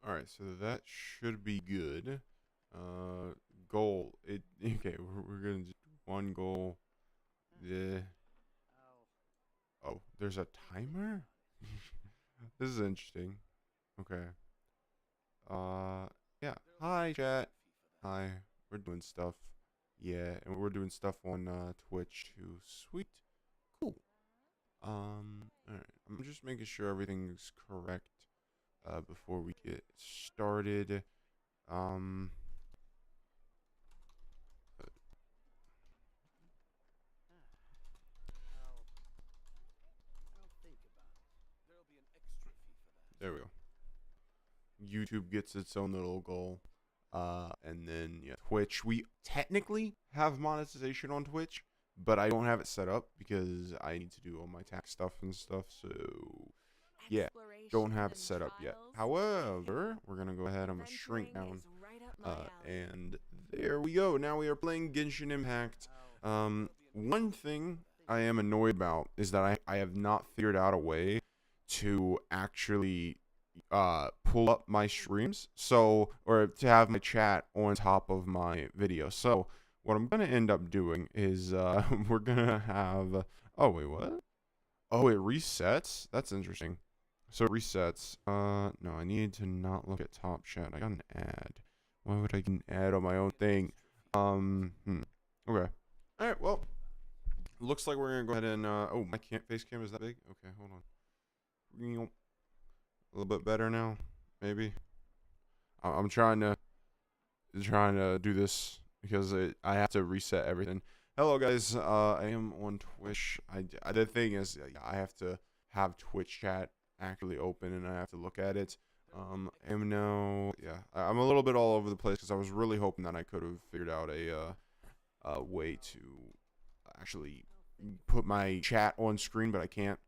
All right, so that should be good. Goal. It okay. We're gonna just one goal. Yeah. Oh, there's a timer. This is interesting. Okay. Uh, yeah. Hi, chat. Hi. We're doing stuff. Yeah, and we're doing stuff on Twitch too. Sweet. Cool. All right. I'm just making sure everything's correct before we get started. Um, there we go. YouTube gets its own little goal. And then yeah, Twitch. We technically have monetization on Twitch, but I don't have it set up because I need to do all my tax stuff and stuff. So yeah, don't have it set up yet. However, we're gonna go ahead. I'm gonna shrink down. And there we go. Now we are playing Genshin Impact. One thing I am annoyed about is that I have not figured out a way to actually pull up my streams, so, or to have my chat on top of my video. So what I'm gonna end up doing is we're gonna have, oh wait, what? Oh, it resets. That's interesting. So it resets. No, I need to not look at top chat. I got an ad. Why would I get an ad on my own thing? Okay. All right. Well, looks like we're gonna go ahead and oh, my face cam is that big? Okay, hold on. A little bit better now, maybe. I'm trying to do this because I have to reset everything. Hello guys, I am on Twitch. The thing is, I have to have Twitch chat actually open and I have to look at it. I'm now, yeah, I'm a little bit all over the place because I was really hoping that I could have figured out a way to actually put my chat on screen, but I can't.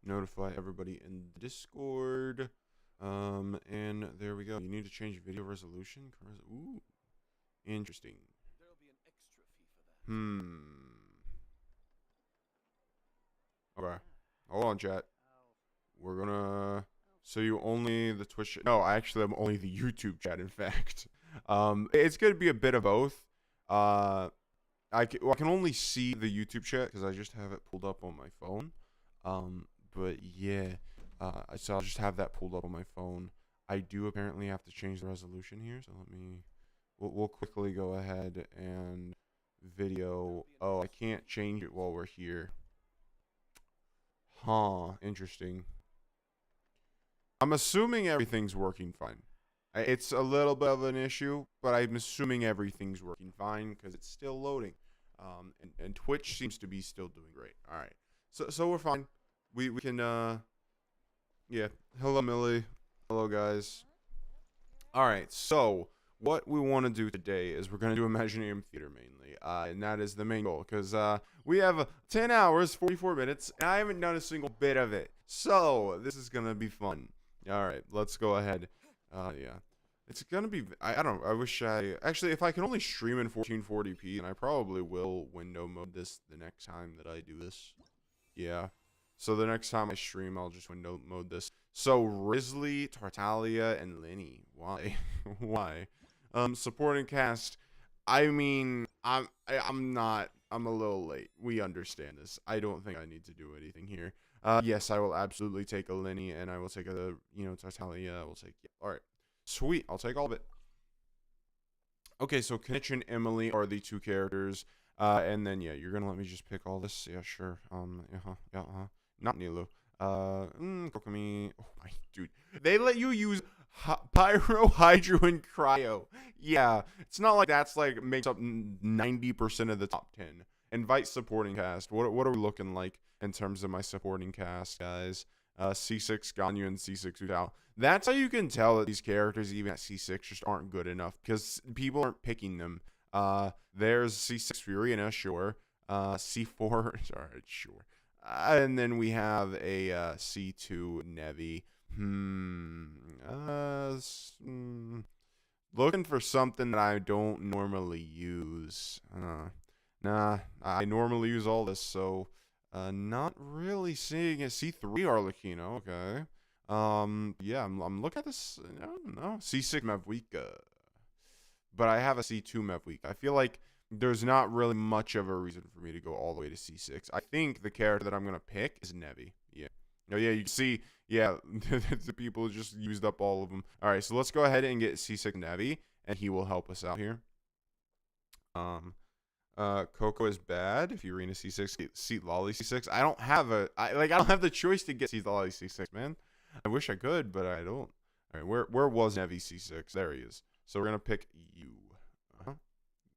Notify everybody in Discord. And there we go. You need to change video resolution. Ooh, interesting. Hmm. Okay. Hold on, chat. We're gonna. So you only the Twitch? No, actually, I'm only the YouTube chat. In fact, it's gonna be a bit of both. I can only see the YouTube chat because I just have it pulled up on my phone. But yeah, so I'll just have that pulled up on my phone. I do apparently have to change the resolution here, so we'll quickly go ahead and video. Oh, I can't change it while we're here. Huh, interesting. I'm assuming everything's working fine. It's a little bit of an issue, but I'm assuming everything's working fine because it's still loading. And Twitch seems to be still doing great. All right, so we're fine. We can yeah. Hello Millie. Hello guys. All right, so what we want to do today is we're gonna do Imaginarium Theater mainly, and that is the main goal because we have 10 hours, 44 minutes, and I haven't done a single bit of it. So this is gonna be fun. All right, let's go ahead. Yeah. It's gonna be. I don't. I wish I actually. If I can only stream in 1440p, and I probably will window mode this the next time that I do this. Yeah. So the next time I stream, I'll just window mode this. So Risley, Tartaglia, and Lenny. Why? Why? Supporting cast. I mean, I'm not. I'm a little late. We understand this. I don't think I need to do anything here. Yes, I will absolutely take a Lenny, and I will take a Tartaglia. I will take. Yeah. All right. Sweet. I'll take all of it. Okay, so Knitch and Emily are the two characters. And then yeah, you're gonna let me just pick all this. Yeah, sure. Yeah, not Nilu. Kokumi. Oh my dude, they let you use Pyro, Hydro, and Cryo. Yeah, it's not like that's like makes up 90% of the top 10. Invite supporting cast. What are we looking like in terms of my supporting cast, guys? C6 Ganyu and C6 Udao. That's how you can tell that these characters, even at C6, just aren't good enough because people aren't picking them. There's C6 Furina, sure. C4, sorry, sure. And then we have a C2 Nevi. Looking for something that I don't normally use. Nah, I normally use all this, so not really seeing a C3 Arlecchino. Okay. Yeah, I'm looking at this. I don't know. C6 Mavwika, but I have a C2 Mavwika. I feel like there's not really much of a reason for me to go all the way to C6. I think the character that I'm gonna pick is Nevi. Yeah. Oh yeah, you can see. Yeah, the people just used up all of them. All right, so let's go ahead and get C6 Nevi, and he will help us out here. Coco is bad. If you Arena C6, Seat Lolly C6. I don't have I don't have the choice to get Seat Lolly C6, man. I wish I could, but I don't. All right, where was Nevi C6? There he is. So we're gonna pick you.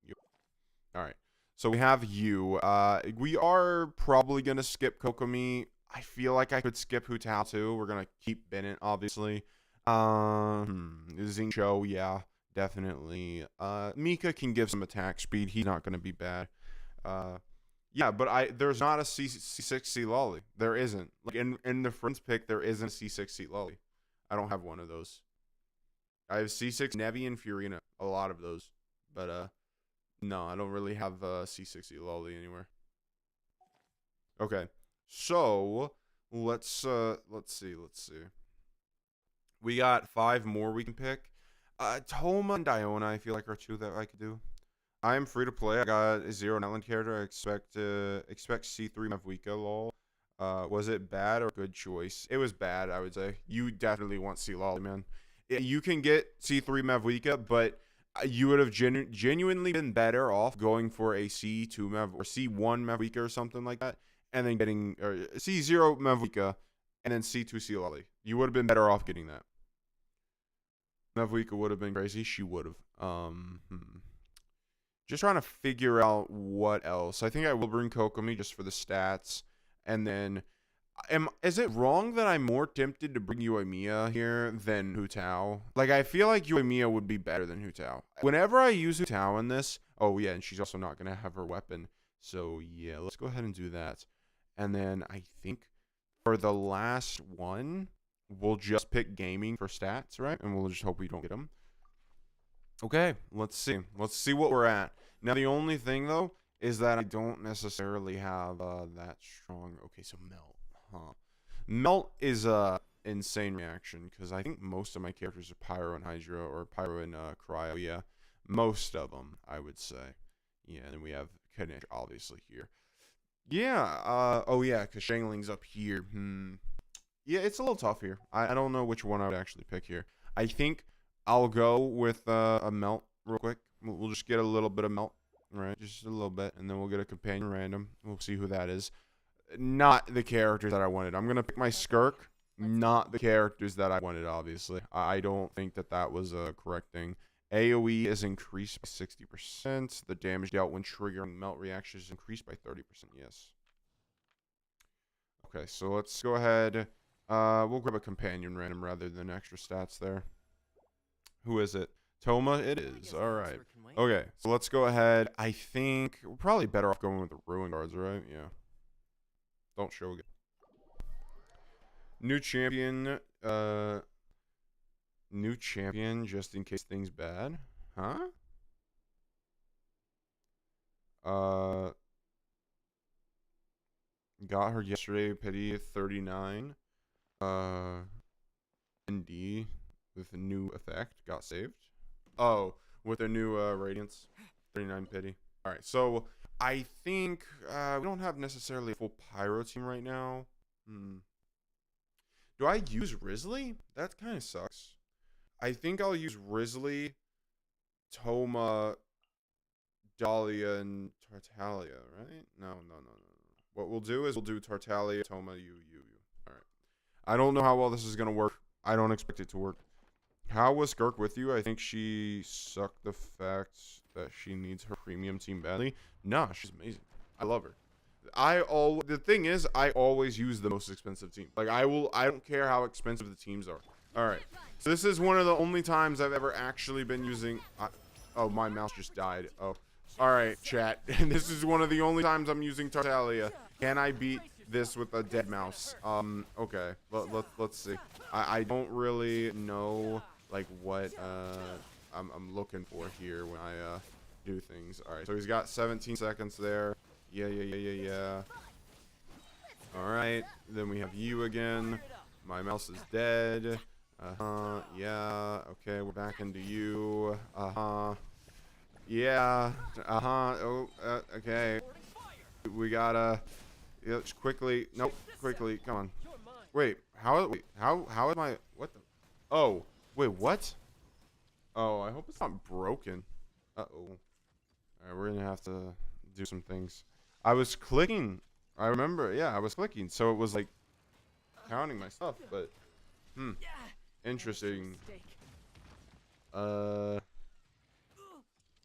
You. All right. So we have you. We are probably gonna skip Kokomi. I feel like I could skip Hu Tao too. We're gonna keep Bennett, obviously. Xingqiu, yeah. Definitely. Mika can give some attack speed. He's not going to be bad. Yeah, but there's not a C6 C Lolly. There isn't. Like in the friends pick, there isn't a C6 C Lolly. I don't have one of those. I have C6 Nevi and Furina. A lot of those. But no, I don't really have C6 C Lolly anywhere. Okay. So, let's see. We got 5 more we can pick. Toma and Diona, I feel like are 2 that I could do. I am free to play. I got a 0 Netland character. I expect C3 Mavwika, lol. Was it bad or good choice? It was bad, I would say. You definitely want C Lolly, man. You can get C3 Mavwika, but you would have genuinely been better off going for a C2 Mav or C1 Mavwika or something like that, and then getting C0 Mavwika and then C2 C Lolly. You would have been better off getting that. Mavwika would have been crazy. She would have. Just trying to figure out what else. I think I will bring Kokomi just for the stats. And then, is it wrong that I'm more tempted to bring Uemiya here than Hu Tao? Like, I feel like Uemiya would be better than Hu Tao. Whenever I use Hu Tao in this, oh yeah, and she's also not going to have her weapon. So yeah, let's go ahead and do that. And then I think for the last one, we'll just pick gaming for stats, right? And we'll just hope we don't get them. Okay, let's see. Let's see what we're at. Now, the only thing, though, is that I don't necessarily have that strong... Okay, so Melt. Huh. Melt is a insane reaction, because I think most of my characters are Pyro and Hydra, or Pyro and Cryo, yeah. Most of them, I would say. Yeah, and then we have Kinetic, obviously, here. Yeah, oh yeah, because Shangling's up here. Yeah, it's a little tough here. I don't know which one I would actually pick here. I think I'll go with a Melt real quick. We'll just get a little bit of Melt, right? Just a little bit, and then we'll get a companion random. We'll see who that is. Not the characters that I wanted. I'm going to pick my Skirk, not the characters that I wanted, obviously. I don't think that was a correct thing. AoE is increased by 60%. The damage dealt when triggering Melt reactions is increased by 30%, yes. Okay, so let's go ahead. We'll grab a companion random rather than extra stats there. Who is it? Toma, it is. All right. Okay, so let's go ahead. I think we're probably better off going with the Ruin Guards, right? Yeah. Don't show again. New champion. New champion just in case things bad. Huh? Got her yesterday. Pity 39. ND with a new effect got saved. Oh, with a new radiance. 39 pity. Alright, so I think we don't have necessarily a full Pyro team right now. Do I use Risley? That kind of sucks. I think I'll use Risley, Toma, Dahlia, and Tartaglia, right? No. What we'll do is we'll do Tartaglia, Toma, you. Alright. I don't know how well this is going to work. I don't expect it to work. How was Skirk with you? I think she sucked the fact that she needs her premium team badly. Nah, she's amazing. I love her. The thing is, I always use the most expensive team. Like, I don't care how expensive the teams are. Alright. So this is one of the only times I've ever actually been using... oh, my mouse just died. Oh. Alright, chat. And this is one of the only times I'm using Tartaglia. Can I beat this with a dead mouse? Okay. Let's see. I don't really know, like, what, I'm looking for here when I, do things. All right, so he's got 17 seconds there. Yeah. All right, then we have you again. My mouse is dead. Yeah. Okay, we're back into you. Yeah. Oh, okay. We gotta. Yeah, just quickly. Nope. Quickly. Come on. Wait. How is my? What the? Oh. Wait. What? Oh. I hope it's not broken. Uh oh. All right. We're gonna have to do some things. I was clicking. I remember. Yeah. I was clicking. So it was like counting my stuff. But. Interesting. You're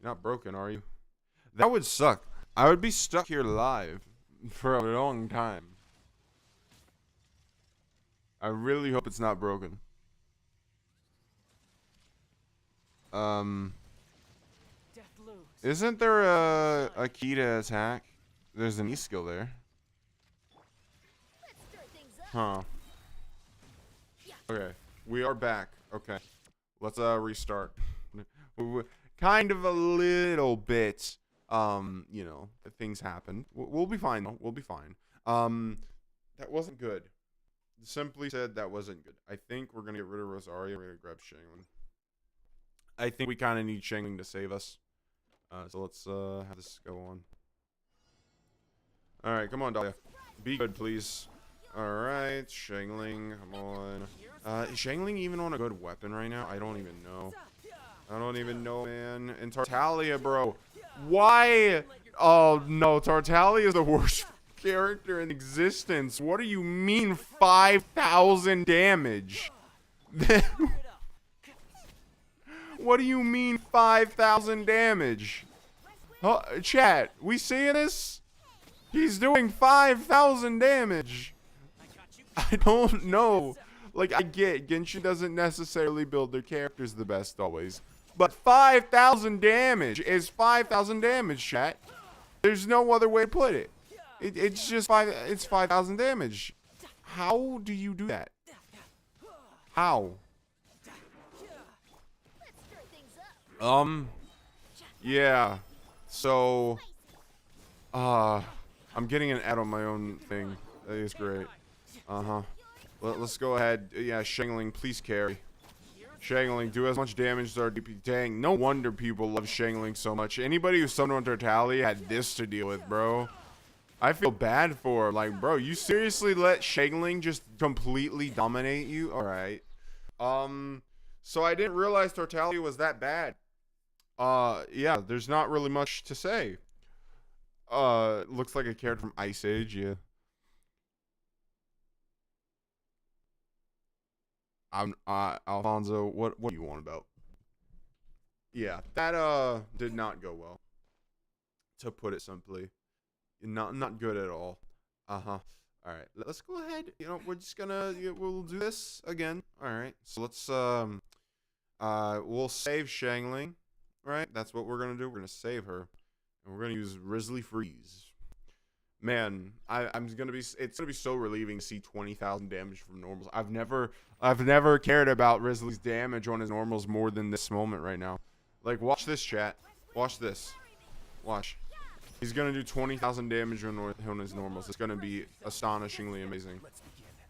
not broken, are you? That would suck. I would be stuck here live for a long time. I really hope it's not broken. Isn't there a key to attack? There's an E skill there. Huh. Okay. We are back. Okay. Let's restart. Kind of a little bit. You know, things happen. We'll be fine though. We'll be fine. That wasn't good. Simply said that wasn't good. I think we're gonna get rid of Rosario. We're gonna grab Shangling. I think we kind of need Shangling to save us. So let's have this go on. All right, come on, Dahlia. Be good, please. All right, Shangling, come on. Is Shangling even on a good weapon right now? I don't even know. I don't even know, man. And Tartaglia, bro. Why? Oh, no. Tartaglia is the worst character in existence. What do you mean 5,000 damage? What do you mean 5,000 damage? Oh, chat, we seeing this? He's doing 5,000 damage. I don't know. Like, I get Genshin doesn't necessarily build their characters the best always. But 5,000 damage is 5,000 damage, chat. There's no other way to put it. It's just 5,000 damage. How do you do that? How? Yeah. So, I'm getting an ad on my own thing. That is great. Let's go ahead. Yeah, Shangling, please carry. Shangling, do as much damage as our DP. Dang, no wonder people love Shangling so much. Anybody who summoned on Tartaglia had this to deal with, bro. I feel bad for him. Like, bro, you seriously let Shangling just completely dominate you? Alright. So I didn't realize Tartaglia was that bad. Yeah, there's not really much to say. Looks like a character from Ice Age, yeah. Alfonso, what do you want about? Yeah, that did not go well. To put it simply. Not good at all. All right, let's go ahead. You know, we're just gonna we'll do this again. All right, so let's we'll save Shangling. Right, that's what we're gonna do. We're gonna save her, and we're gonna use Risley Freeze. Man, it's gonna be so relieving to see 20,000 damage from normals. I've never cared about Risley's damage on his normals more than this moment right now. Like, watch this, chat. Watch this. Watch. He's gonna do 20,000 damage on his normals. It's gonna be astonishingly amazing.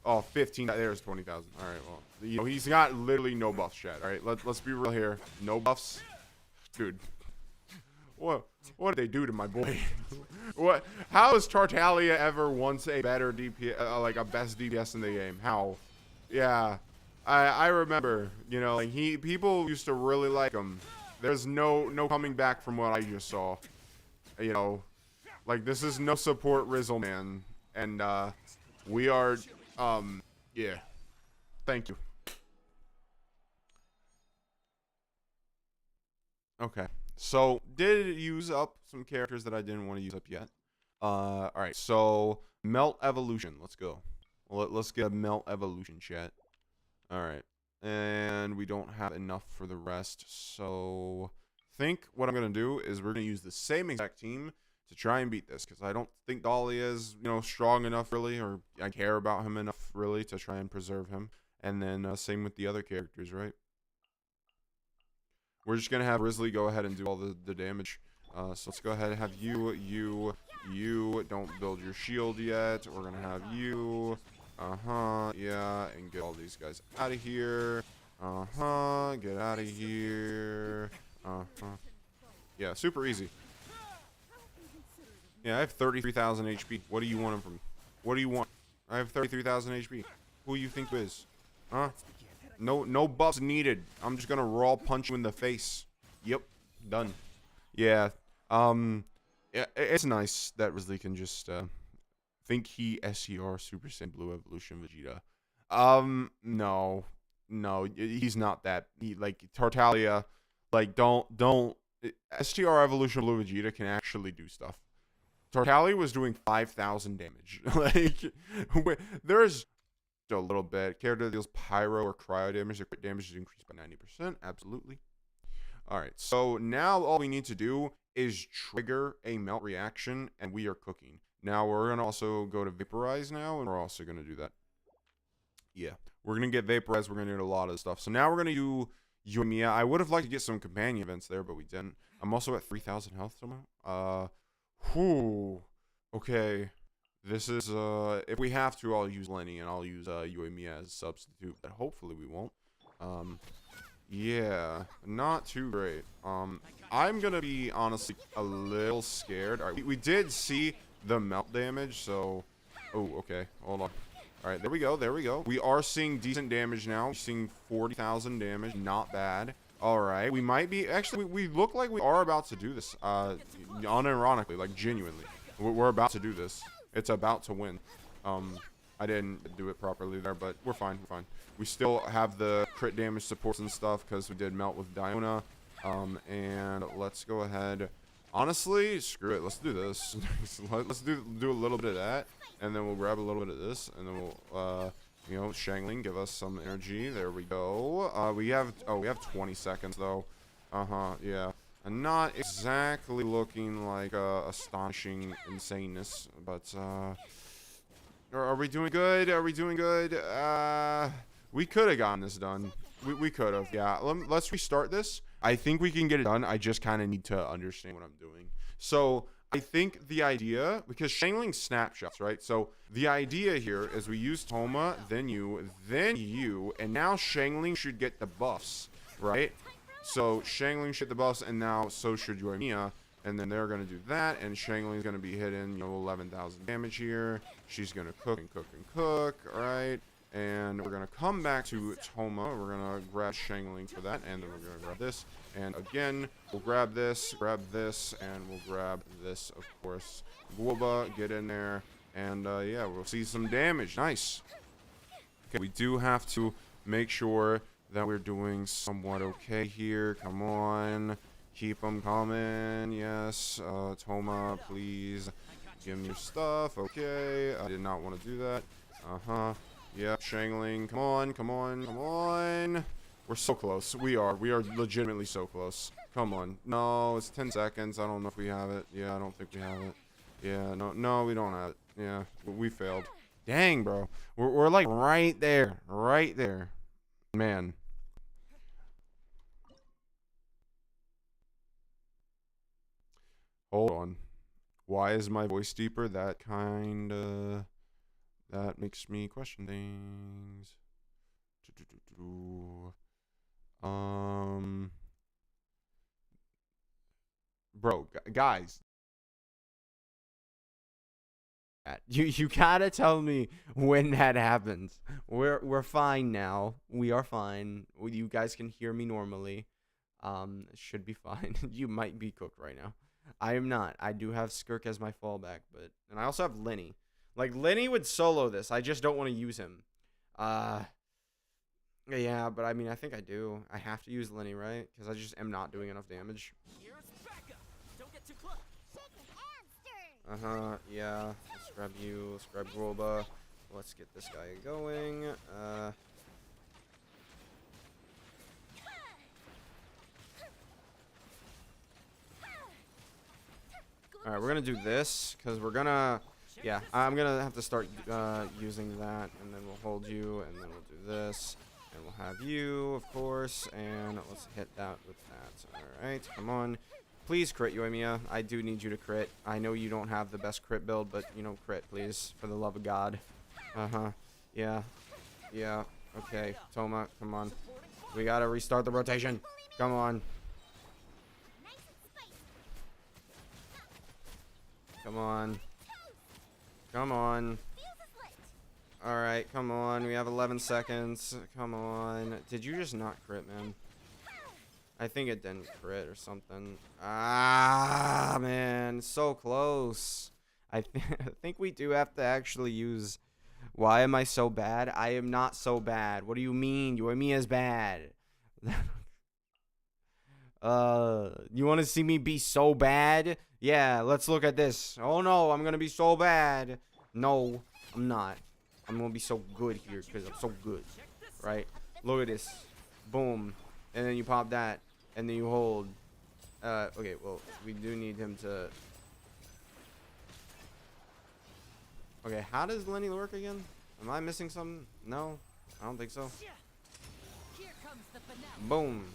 Oh, 15. There's 20,000. All right. Well, you know, he's got literally no buffs, chat. All right. Let's be real here. No buffs, dude. What did they do to my boy? What? How is Tartaglia ever once a better DPS, like a best DPS in the game? How? Yeah, I remember. You know, like people used to really like him. There's no coming back from what I just saw. You know, like this is no support Rizzle, man, and we are yeah. Thank you. Okay. So, did use up some characters that I didn't want to use up yet. Alright, so, Melt Evolution. Let's go. Let's get a Melt Evolution, chat. Alright. And we don't have enough for the rest, so... I think what I'm going to do is we're going to use the same exact team to try and beat this, because I don't think Dahlia is, you know, strong enough, really, or I care about him enough, really, to try and preserve him. And then, same with the other characters, right? We're just going to have Risley go ahead and do all the damage. So let's go ahead and have you don't build your shield yet. We're gonna have you. Yeah, and get all these guys out of here. Get out of here. Yeah, super easy. Yeah, I have 33,000 HP. What do you want from me? What do you want? I have 33,000 HP. Who you think is? Huh? No buffs needed. I'm just gonna raw punch you in the face. Yep, done. Yeah. Yeah, it's nice that Risley can just think he SCR Super Saiyan Blue Evolution Vegeta. No, he's not that. He like Tartaglia, like don't. STR Evolution Blue Vegeta can actually do stuff. Tartaglia was doing 5,000 damage. Like, there's a little bit. Character deals pyro or cryo damage. Their crit damage is increased by 90%. Absolutely. Alright, so now all we need to do is trigger a melt reaction, and we are cooking. Now, we're going to also go to vaporize now, and we're also going to do that. Yeah, we're going to get vaporized. We're going to do a lot of stuff. So now we're going to do Yoimiya. I would have liked to get some companion events there, but we didn't. I'm also at 3,000 health somehow. Whew. Okay. This is, if we have to, I'll use Lenny, and I'll use Yoimiya as a substitute, but hopefully we won't. Yeah, not too great. I'm gonna be honestly a little scared. All right, we did see the melt damage, so. Oh, okay. Hold on. All right, there we go. There we go. We are seeing decent damage now. We're seeing 40,000 damage. Not bad. All right, we might be actually. We look like we are about to do this. Unironically, like genuinely, we're about to do this. It's about to win. I didn't do it properly there, but we're fine. We're fine. We still have the crit damage supports and stuff because we did melt with Diona. And let's go ahead. Honestly, screw it. Let's do this. Let's do a little bit of that, and then we'll grab a little bit of this, and then we'll, you know, Shangling, give us some energy. There we go. We have 20 seconds though. Yeah. And not exactly looking like astonishing insaneness, but are we doing good? Are we doing good? We could have gotten this done. We could have. Yeah. Let's restart this. I think we can get it done. I just kind of need to understand what I'm doing. So I think the idea, because Shangling snapshots, right? So the idea here is we use Toma, then you, and now Shangling should get the buffs, right? So Shangling should get the buffs, and now so should Yoimiya. And then they're going to do that, and Shangling's going to be hitting, you know, 11,000 damage here. She's going to cook and cook and cook, alright? And we're going to come back to Toma. We're going to grab Shangling for that, and then we're going to grab this. And again, we'll grab this, and we'll grab this, of course. Guoba, get in there, and yeah, we'll see some damage. Nice. Okay, we do have to make sure that we're doing somewhat okay here. Come on. Keep them coming. Yes. Toma, please give me your stuff. Okay. I did not want to do that. Yep. Shangling. Come on. Come on. Come on. We're so close. We are legitimately so close. Come on. No, it's 10 seconds. I don't know if we have it. Yeah, I don't think we have it. Yeah, no, we don't have it. Yeah, we failed. Dang, bro. We're like right there. Right there. Man. Hold on. Why is my voice deeper? That makes me question things. Bro, guys. You gotta tell me when that happens. We're fine now. We are fine. You guys can hear me normally. It should be fine. You might be cooked right now. I am not. I do have Skirk as my fallback, and I also have Lenny. Like, Lenny would solo this. I just don't want to use him. Yeah, but I mean, I think I do. I have to use Lenny, right? Because I just am not doing enough damage. Yeah. Let's grab you. Let's grab Groba. Let's get this guy going. Alright, we're gonna do this, because we're gonna... Yeah, I'm gonna have to start using that, and then we'll hold you, and then we'll do this, and we'll have you, of course, and let's hit that with that. Alright, come on. Please crit, Yoimiya. I do need you to crit. I know you don't have the best crit build, but, you know, crit, please. For the love of God. Uh-huh. Yeah. Yeah. Okay. Toma, come on. We gotta restart the rotation. Come on. Come on. Come on. Alright, come on. We have 11 seconds. Come on. Did you just not crit, man? I think it didn't crit or something. Ah, man. So close. I think we do have to actually use... Why am I so bad? I am not so bad. What do you mean? You and me as bad. You want to see me be so bad? Yeah, let's look at this. Oh no, I'm gonna be so bad. No, I'm not. I'm gonna be so good here because I'm so good. Right? Look at this. Boom. And then you pop that. And then you hold. Okay, well, we do need him to... Okay, how does Lenny work again? Am I missing something? No, I don't think so. Boom.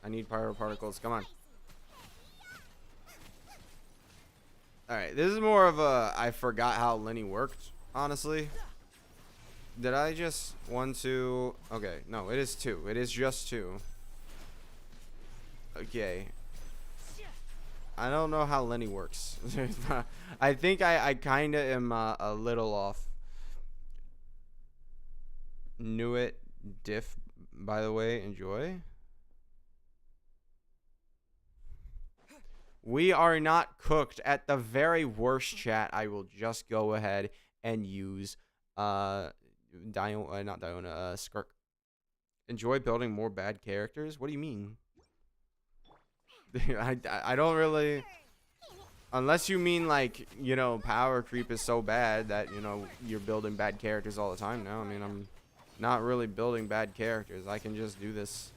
I need pyro particles. Come on. Alright, this is more of a... I forgot how Lenny worked, honestly. Did I just... 1, 2... Okay, no, it is 2. It is just 2. Okay. I don't know how Lenny works. I think I kind of am a little off. Knew it. Diff, by the way. Enjoy. We are not cooked. At the very worst, chat, I will just go ahead and use not Diona, Skirk. Enjoy building more bad characters? What do you mean? I don't really... Unless you mean, like, you know, power creep is so bad that, you know, you're building bad characters all the time now. I mean, I'm not really building bad characters. I can just do this.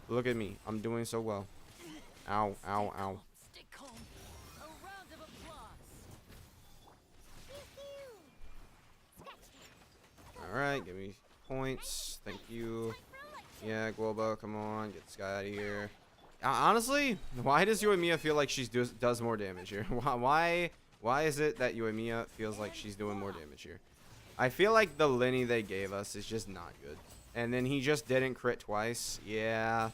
Look at me. I'm doing so well. Ow, ow, ow. Alright, give me points. Thank you. Yeah, Guoba, come on. Get this guy out of here. Honestly, why does Yoimiya feel like she does more damage here? Why is it that Yoimiya feels like she's doing more damage here? I feel like the Lenny they gave us is just not good. And then he just didn't crit twice. Yeah.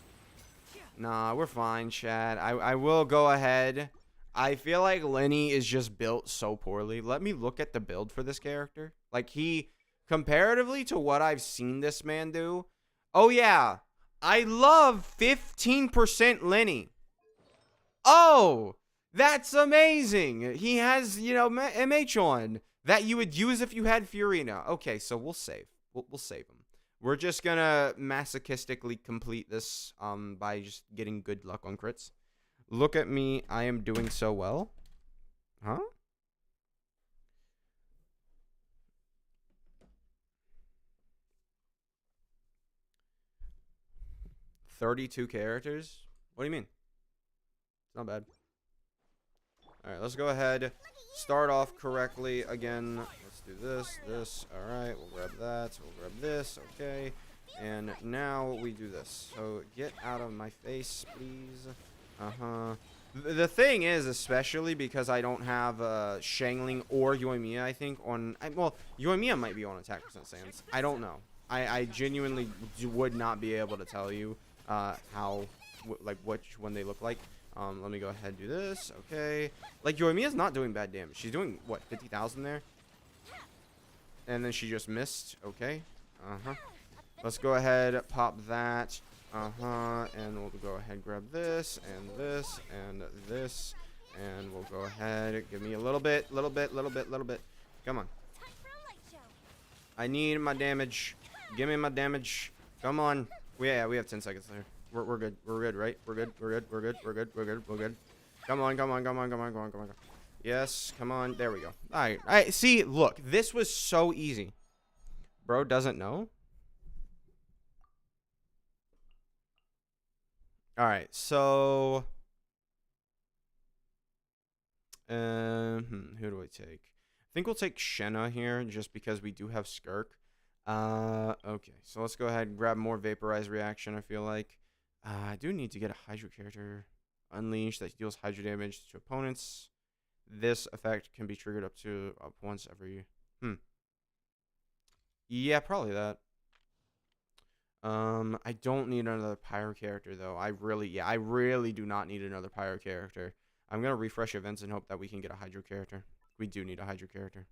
Nah, we're fine, Chad. I will go ahead. I feel like Lenny is just built so poorly. Let me look at the build for this character. Like, he, comparatively to what I've seen this man do. Oh, yeah. I love 15% Lenny. Oh, that's amazing. He has, you know, MH on that you would use if you had Furina. Okay, so we'll save. We'll save him. We're just gonna masochistically complete this by just getting good luck on crits. Look at me. I am doing so well. Huh? $32 characters? What do you mean? It's not bad. Alright, let's go ahead. Start off correctly again. Let's do this. Alright, we'll grab that. We'll grab this. Okay. And now we do this. So get out of my face, please. Uh-huh. The thing is, especially because I don't have Shangling or Yoimiya, I think, on... well, Yoimiya might be on attack percent Sans. I don't know. I genuinely would not be able to tell you how, like, which one they look like. Let me go ahead and do this. Okay. Like, Yoimiya's not doing bad damage. She's doing, what, 50,000 there? And then she just missed. Okay. Uh-huh. Let's go ahead, pop that. Uh-huh. And we'll go ahead and grab this, and this, and this. And we'll go ahead. Give me a little bit. Come on. I need my damage. Give me my damage. Come on. Yeah, we have 10 seconds there. We're good. We're good, right? We're good. We're good. Come on. Yes, come on. There we go. All right. See, look, this was so easy. Bro doesn't know. All right, so who do I take? think we'll take Shenna here just because we do have Skirk. Okay, so let's go ahead and grab more Vaporize Reaction, I feel like. I do need to get a Hydro character. Unleash that deals Hydro damage to opponents. This effect can be triggered up once every... Yeah, probably that. I don't need another Pyro character, though. I really do not need another Pyro character. I'm going to refresh events and hope that we can get a Hydro character. We do need a Hydro character.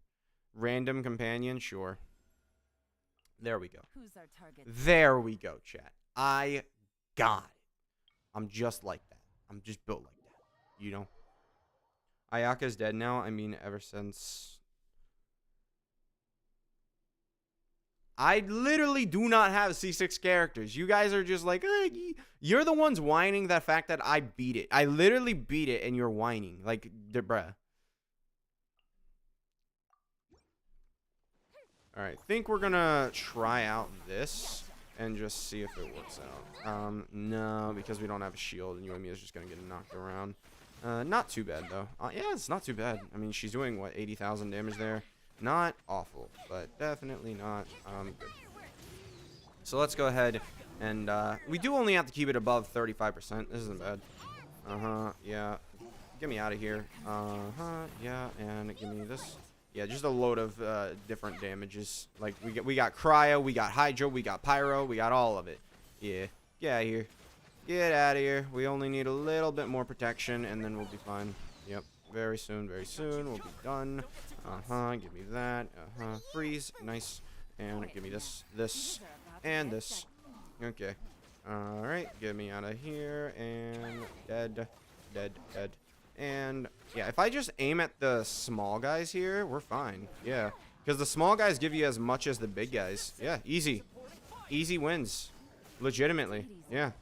Random companion, sure. There we go. Who's our target? There we go, chat. I got it. I'm just like that. I'm just built like that. You know? Ayaka's dead now. I mean, ever since... I literally do not have C6 characters. You guys are just like, you're the ones whining the fact that I beat it. I literally beat it and you're whining. Like, bruh. Alright, think we're gonna try out this and just see if it works out. No, because we don't have a shield and Yoimiya's just gonna get knocked around. Not too bad, though. Yeah, it's not too bad. I mean, she's doing, what, 80,000 damage there? Not awful, but definitely not good. So let's go ahead and we do only have to keep it above 35%. This isn't bad. Yeah. Get me out of here. Yeah, and give me this. Yeah, just a load of different damages. Like we got Cryo, we got Hydro, we got Pyro, we got all of it. Yeah. Get out of here. Get out of here. We only need a little bit more protection and then we'll be fine. Yep. Very soon we'll be done. Give me that. Freeze. Nice. And give me this, and this. Okay. Alright, get me out of here. And dead. And, yeah, if I just aim at the small guys here, we're fine. Yeah. Because the small guys give you as much as the big guys. Yeah, easy. Easy wins. Legitimately. Yeah.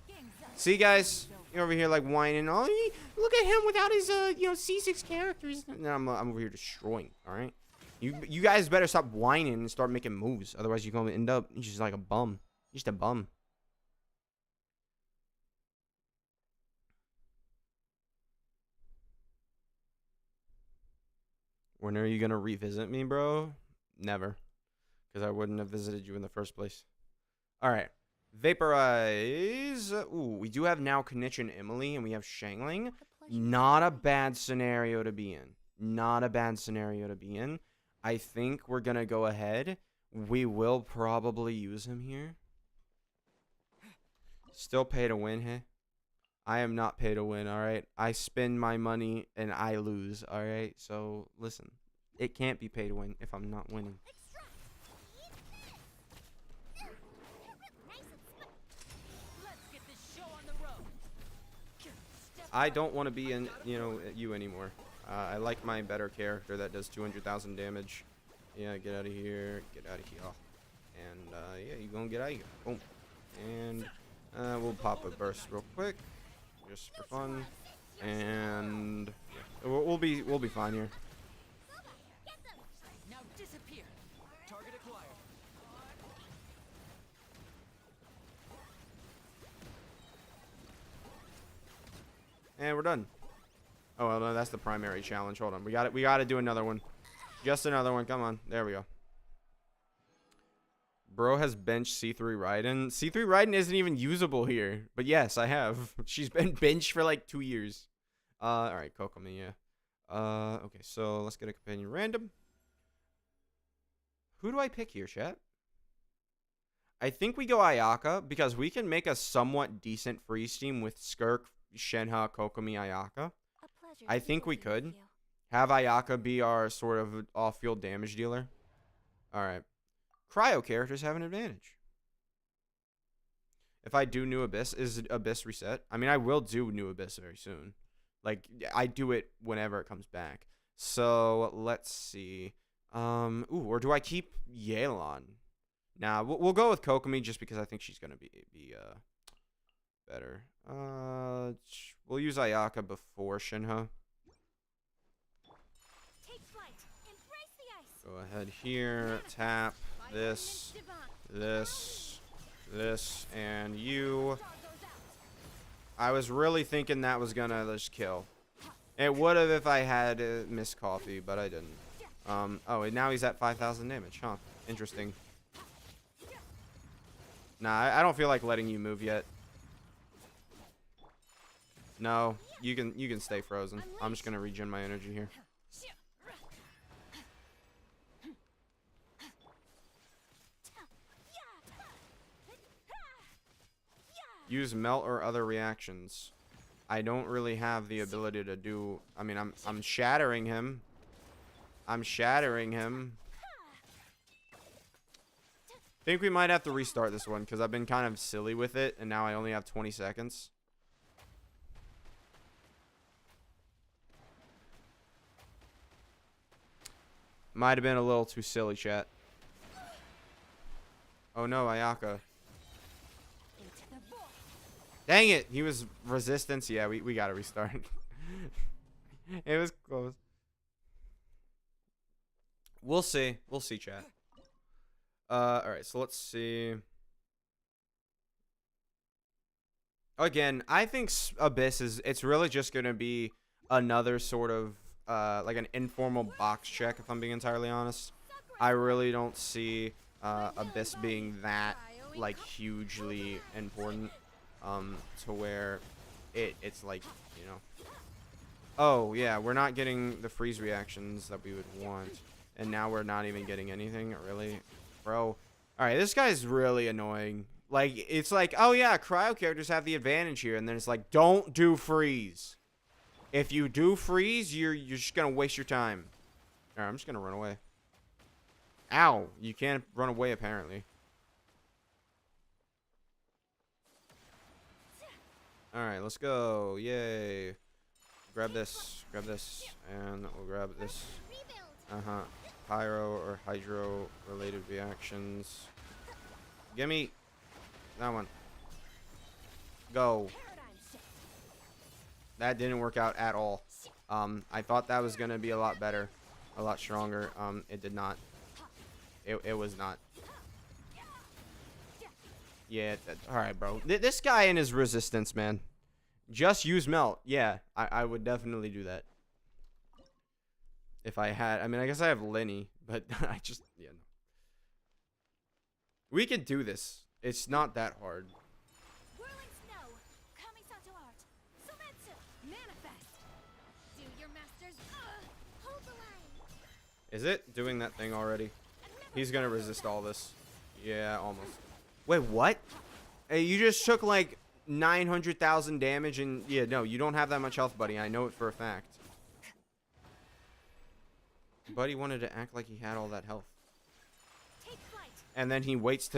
See, guys? You're over here like whining. Oh, look at him without his C6 characters. And I'm over here destroying. All right, you guys better stop whining and start making moves. Otherwise, you're gonna end up just like a bum. Just a bum. When are you gonna revisit me, bro? Never, because I wouldn't have visited you in the first place. All right. Vaporize. Ooh, we do have now Knicht and Emily, and we have Shangling. Not a bad scenario to be in. Not a bad scenario to be in. I think we're going to go ahead. We will probably use him here. Still pay to win, huh? I am not pay to win, all right? I spend my money and I lose, all right? So, listen. It can't be pay to win if I'm not winning. I don't want to be in, you anymore. I like my better character that does 200,000 damage. Yeah, get out of here. Get out of here. And, yeah, you gonna get out of here. Boom. And, we'll pop a burst real quick. Just for fun. And, yeah, we'll be fine here. Now disappear. Target acquired. And we're done. Oh, well, no, that's the primary challenge. Hold on. We got to do another one. Just another one. Come on. There we go. Bro has benched C3 Raiden. C3 Raiden isn't even usable here. But yes, I have. She's been benched for like 2 years. All right. Kokomi, yeah. Okay, so let's get a companion random. Who do I pick here, chat? I think we go Ayaka because we can make a somewhat decent freeze team with Skirk, Shenhe, Kokomi, Ayaka. I think we could have Ayaka be our sort of off-field damage dealer. Alright. Cryo characters have an advantage. If I do New Abyss, is Abyss reset? I mean, I will do New Abyss very soon. Like, I do it whenever it comes back. So, let's see. Ooh, or do I keep Yelan? Nah, we'll go with Kokomi just because I think she's going to be better. We'll use Ayaka before Shenhe. Go ahead here, tap this, and you. I was really thinking that was gonna just kill. It would have if I had Miss Coffee, but I didn't. Oh, and now he's at 5,000 damage, huh? Interesting. Nah, I don't feel like letting you move yet. No, you can stay frozen. I'm just gonna regen my energy here. Use melt or other reactions. I don't really have the ability to do. I mean, I'm shattering him. I'm shattering him. Think we might have to restart this one because I've been kind of silly with it, and now I only have 20 seconds. Might have been a little too silly, chat. Oh no, Ayaka. Dang it, he was resistance. Yeah, we gotta restart. It was close. We'll see. We'll see, chat. Alright, so let's see. Again, I think Abyss it's really just gonna be another sort of like an informal box check, if I'm being entirely honest. I really don't see Abyss being that like hugely important to where it's like, you know. Oh yeah, we're not getting the freeze reactions that we would want, and now we're not even getting anything, really, bro. All right, this guy's really annoying. Like, it's like, oh yeah, cryo characters have the advantage here, and then it's like, don't do freeze. If you do freeze, you're just gonna waste your time. All right, I'm just gonna run away. Ow, you can't run away apparently. All right, let's go. Yay. Grab this, and we'll grab this. Pyro or hydro related reactions. Gimme that one. Go. That didn't work out at all. I thought that was gonna be a lot better, a lot stronger. It did not. It was not. Yeah. All right, bro. This guy and his resistance, man. Just use melt. Yeah, I would definitely do that. If I had, I mean, I guess I have Lenny, but I just, yeah, no. We can do this. It's not that hard. Whirling snow, Kamisato art, Sumetsu, manifest. Do your masters, hold the line. Is it doing that thing already? He's gonna resist all this. Yeah, almost. Wait, what? Hey, you just took like 900,000 damage, and yeah, no, you don't have that much health, buddy. I know it for a fact. Buddy wanted to act like he had all that health. Take flight. And then he waits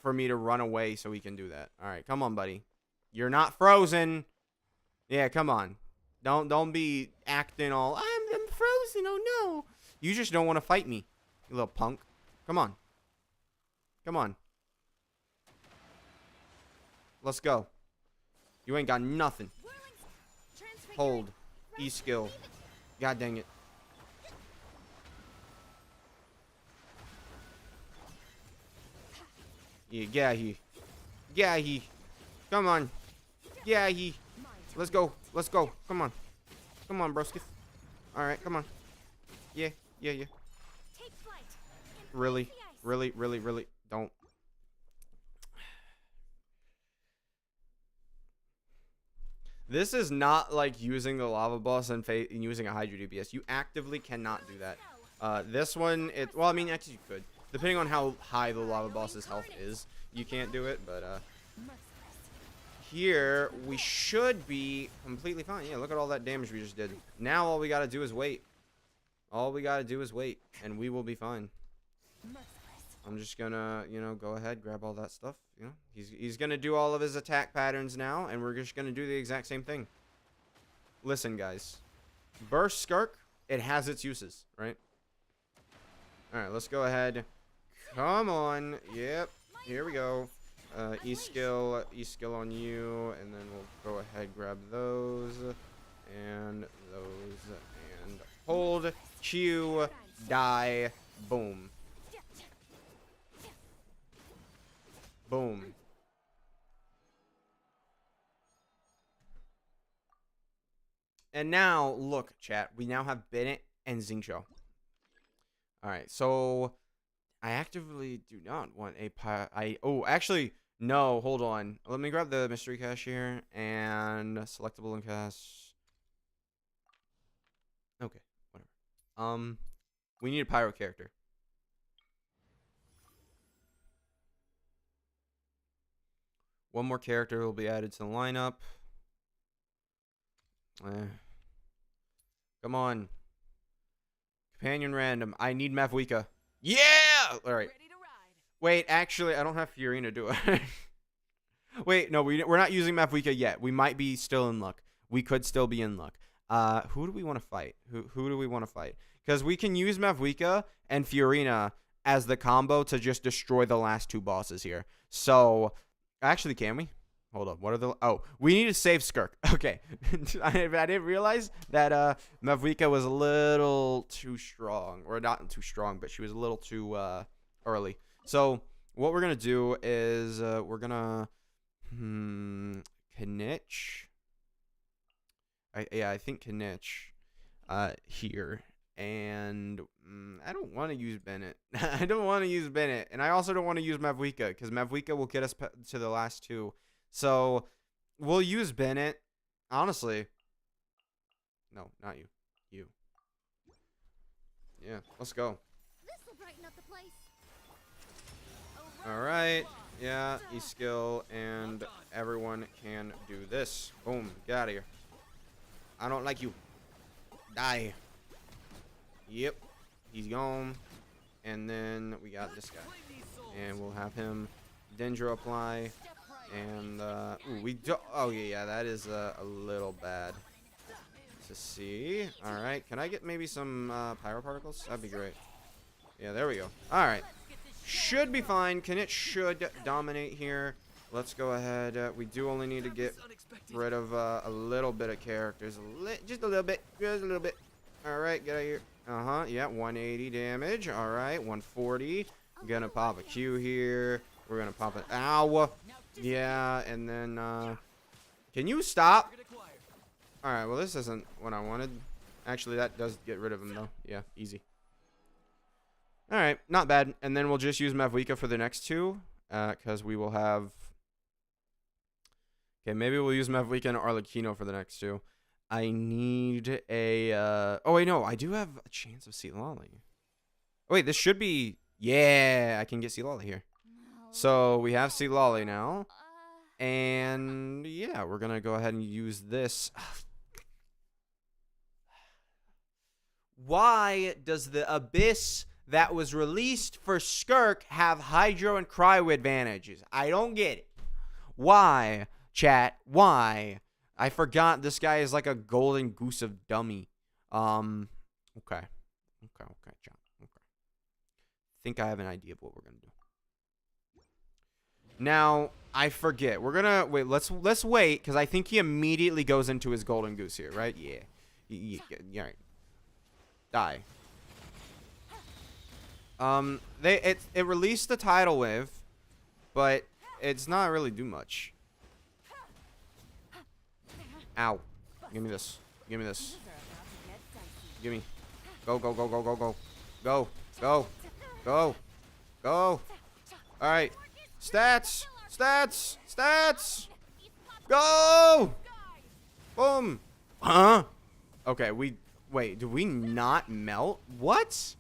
for me to run away so he can do that. All right, come on, buddy. You're not frozen. Yeah, come on. Don't be acting all, I'm frozen. Oh no. You just don't want to fight me, you little punk. Come on. Come on. Let's go. You ain't got nothing. Hold. E skill. God dang it. Yeah, yeah, he. Come on. Yeah, he. Let's go. Let's go. Come on. Come on, broski. Alright, come on. Yeah. Really? Don't. This is not like using the lava boss and using a Hydro DPS. You actively cannot do that. This one, well, I mean, actually you could. Depending on how high the lava boss's health is, you can't do it, but here we should be completely fine. Yeah, look at all that damage we just did. Now all we gotta do is wait. All we gotta do is wait, and we will be fine. I'm just gonna, you know, go ahead, grab all that stuff. You know, he's gonna do all of his attack patterns now, and we're just gonna do the exact same thing. Listen, guys, Burst Skirk, it has its uses, right? All right, let's go ahead. Come on. Yep. Here we go. E skill on you, and then we'll go ahead, grab those, and hold, Q, die, boom. Boom. And now, look, chat, we now have Bennett and Xingqiu. All right, so I actively do not want a actually, no, hold on. Let me grab the mystery cache here and selectable and cache. Okay, whatever. We need a pyro character. One more character will be added to the lineup. Come on. Companion random. I need Mavwika. Yeah! All right. Ready to ride. Wait, actually, I don't have Fiorina, do I? Wait, no, we're not using Mavwika yet. We might be still in luck. We could still be in luck. Who do we want to fight? Who do we want to fight? Because we can use Mavwika and Fiorina as the combo to just destroy the last two bosses here. So, actually, can we? Hold up. What are the... Oh, we need to save Skirk. Okay. I didn't realize that Mavwika was a little too strong. Or not too strong, but she was a little too early. So, what we're going to do is we're going to... Kinich. I think Kinich here. And I don't want to use Bennett. I don't want to use Bennett. And I also don't want to use Mavwika, because Mavwika will get us to the last two. So, we'll use Bennett. Honestly. No, not you. You. Yeah, let's go. This'll brighten up the place. Alright. Yeah, E-skill, and everyone can do this. Boom. Get out of here. I don't like you. Die. Yep. He's gone. And then we got this guy. And we'll have him Dendro apply. And, ooh, we do. Oh, yeah, that is a little bad to see. Alright. Can I get maybe some pyro particles? That'd be great. Yeah, there we go. Alright. Should be fine. Kinich should dominate here. Let's go ahead. We do only need to get rid of a little bit of characters. Just a little bit. Just a little bit. Alright, get out of here. Yeah, 180 damage. Alright, 140. I'm gonna pop a Q here. We're gonna pop an ow. Yeah, and then can you stop? Alright, well this isn't what I wanted. Actually, that does get rid of him though. Yeah, easy. Alright, not bad. And then we'll just use Mavwika for the next two. Because we will have... Okay, maybe we'll use Mavwika and Arlecchino for the next two. I need a... Oh, wait, no. I do have a chance of Sealali. Oh, wait, this should be... Yeah, I can get Sealali here. So, we have Sealali now. And, yeah, we're going to go ahead and use this. Why does the Abyss that was released for Skirk have Hydro and Cryo advantages? I don't get it. Why, chat? Why? I forgot this guy is like a golden goose of dummy. Okay, John. Okay. Think I have an idea of what we're gonna do. Now, I forget. We're gonna wait. Let's wait, because I think he immediately goes into his golden goose here, right? Yeah. Yeah. Right. Die. It released the tidal wave, but it's not really do much. Ow. Give me this. Give me this. Give me. Go, go, go, go, go, go. Go. Go. Go. Go. Alright. Stats. Stats. Stats. Go. Boom. Huh? Okay, wait, do we not melt? What?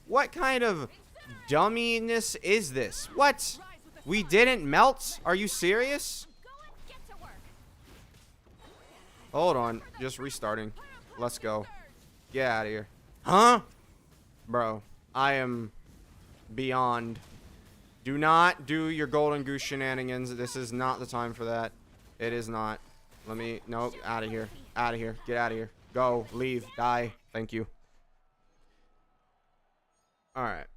What kind of dumminess is this? What? We didn't melt? Are you serious? Hold on. Just restarting. Let's go. Get out of here. Huh? Bro, I am beyond. Do not do your golden goose shenanigans. This is not the time for that. It is not. Let me... Nope. Out of here. Out of here. Get out of here. Go. Leave. Die. Thank you. Alright.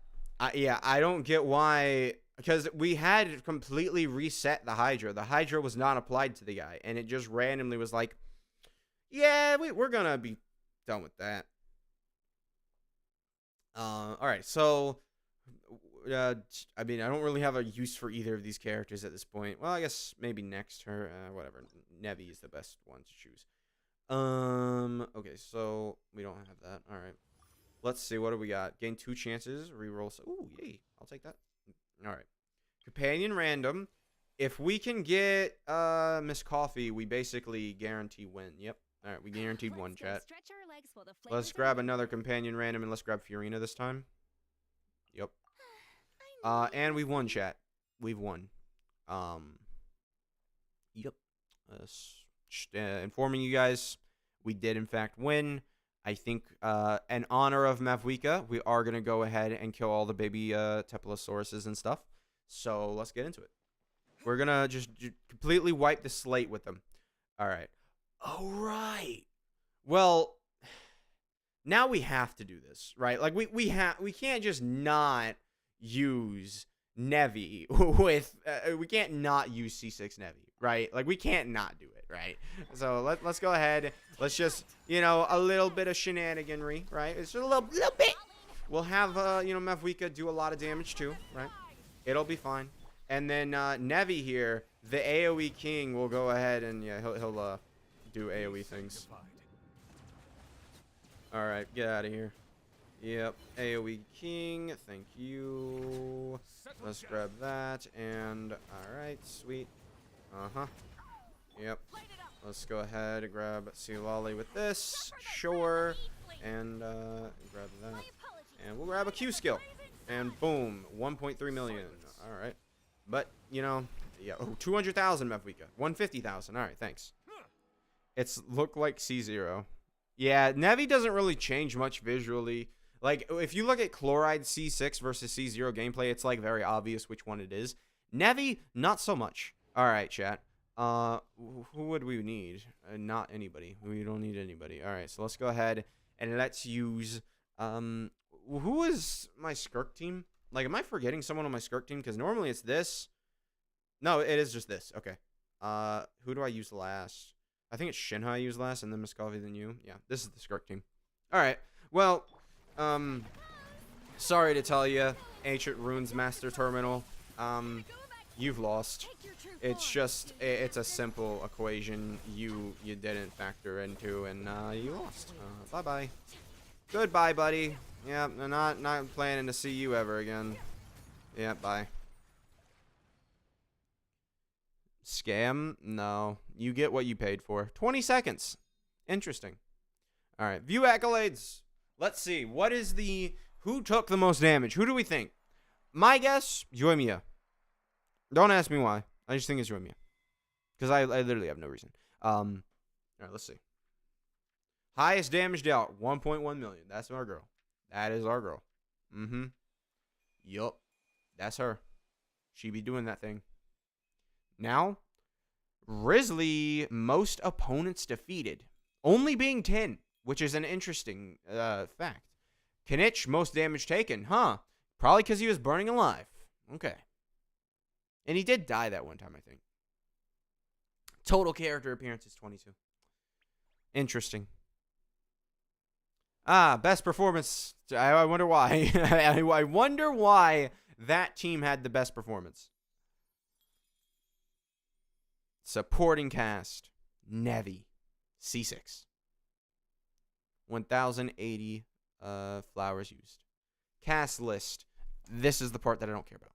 Yeah, I don't get why... Because we had completely reset the Hydra. The Hydra was not applied to the guy. And it just randomly was like... Yeah, we're gonna be done with that. Alright, so... I mean, I don't really have a use for either of these characters at this point. Well, I guess maybe next her... whatever. Nevi is the best one to choose. Okay, so... We don't have that. Alright. Let's see. What do we got? Gain 2 chances. Reroll. Ooh, yay. I'll take that. All right. Companion random. If we can get Miss Coffee, we basically guarantee win. Yep. All right. We guaranteed one, chat. Let's grab another companion random, and let's grab Fiorina this time. Yep. And we've won, chat. We've won. Yep. Informing you guys, we did in fact win. I think in honor of Mavwika, we are going to go ahead and kill all the baby Tepalosauruses and stuff. So let's get into it. We're going to just completely wipe the slate with them. All right. All right. Well, now we have to do this, right? Like we can't just not use Nevi with we can't not use C6 Nevi, right? Like we can't not do it, right? So let's go ahead. Let's just, you know, a little bit of shenaniganry, right? It's just a little bit. We'll have you know, Mavwika do a lot of damage too, right? It'll be fine. And then Nevi here, the AoE king, will go ahead and yeah, he'll do AoE things. All right, get out of here. Yep, AoE king, thank you. Let's grab that, and alright, sweet. Yep. Let's go ahead and grab Sealali with this, sure. And grab that. And we'll grab a Q skill. And boom, 1.3 million. Alright. But, you know, yeah, oh, 200,000 Mavwika. 150,000. Alright, thanks. It's look like C0. Yeah, Nevi doesn't really change much visually. Like, if you look at Chloride C6 versus C0 gameplay, it's, like, very obvious which one it is. Nevi, not so much. All right, chat. Who would we need? Not anybody. We don't need anybody. All right, so let's go ahead and let's use, who is my Skirk team? Like, am I forgetting someone on my Skirk team? Because normally it's this. No, it is just this. Okay. Who do I use last? I think it's Shinha I use last, and then Muscovy, then you. Yeah, this is the Skirk team. All right. Well, sorry to tell you, Ancient Runes Master Terminal, you've lost. It's just, it's a simple equation you didn't factor into, and you lost. Bye-bye. Goodbye, buddy. Yeah, I'm not planning to see you ever again. Yeah, bye. Scam? No. You get what you paid for. 20 seconds. Interesting. All right. View accolades. Let's see. What is the... Who took the most damage? Who do we think? My guess, Yoimiya. Don't ask me why. I just think it's Yoimiya. Because I literally have no reason. All right, let's see. Highest damage dealt, 1.1 million. That's our girl. That is our girl. Mm-hmm. Yup. That's her. She be doing that thing. Now, Risley, most opponents defeated. Only being 10, which is an interesting fact. Kinich, most damage taken. Huh. Probably because he was burning alive. Okay. And he did die that one time, I think. Total character appearance is 22. Interesting. Best performance. I wonder why. I wonder why that team had the best performance. Supporting cast. Nevi. C6. 1,080 flowers used. Cast list. This is the part that I don't care about.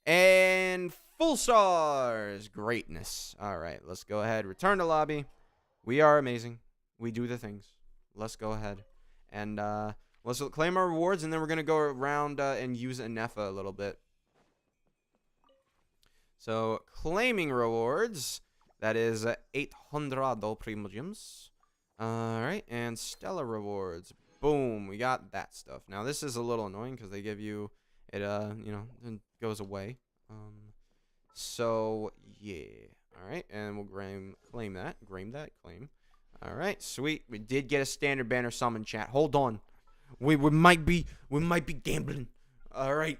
And full stars. Greatness. All right, let's go ahead. Return to lobby. We are amazing. We do the things. Let's go ahead. And let's claim our rewards, and then we're going to go around and use Ineffa a little bit. So, claiming rewards. That is 800 primo gems. Alright, and Stellar rewards. Boom, we got that stuff. Now, this is a little annoying because they give you, it, you know, it goes away. So, yeah. Alright, and we'll claim that. Claim. Alright, sweet. We did get a standard banner summon, chat. Hold on. We might be gambling. Alright.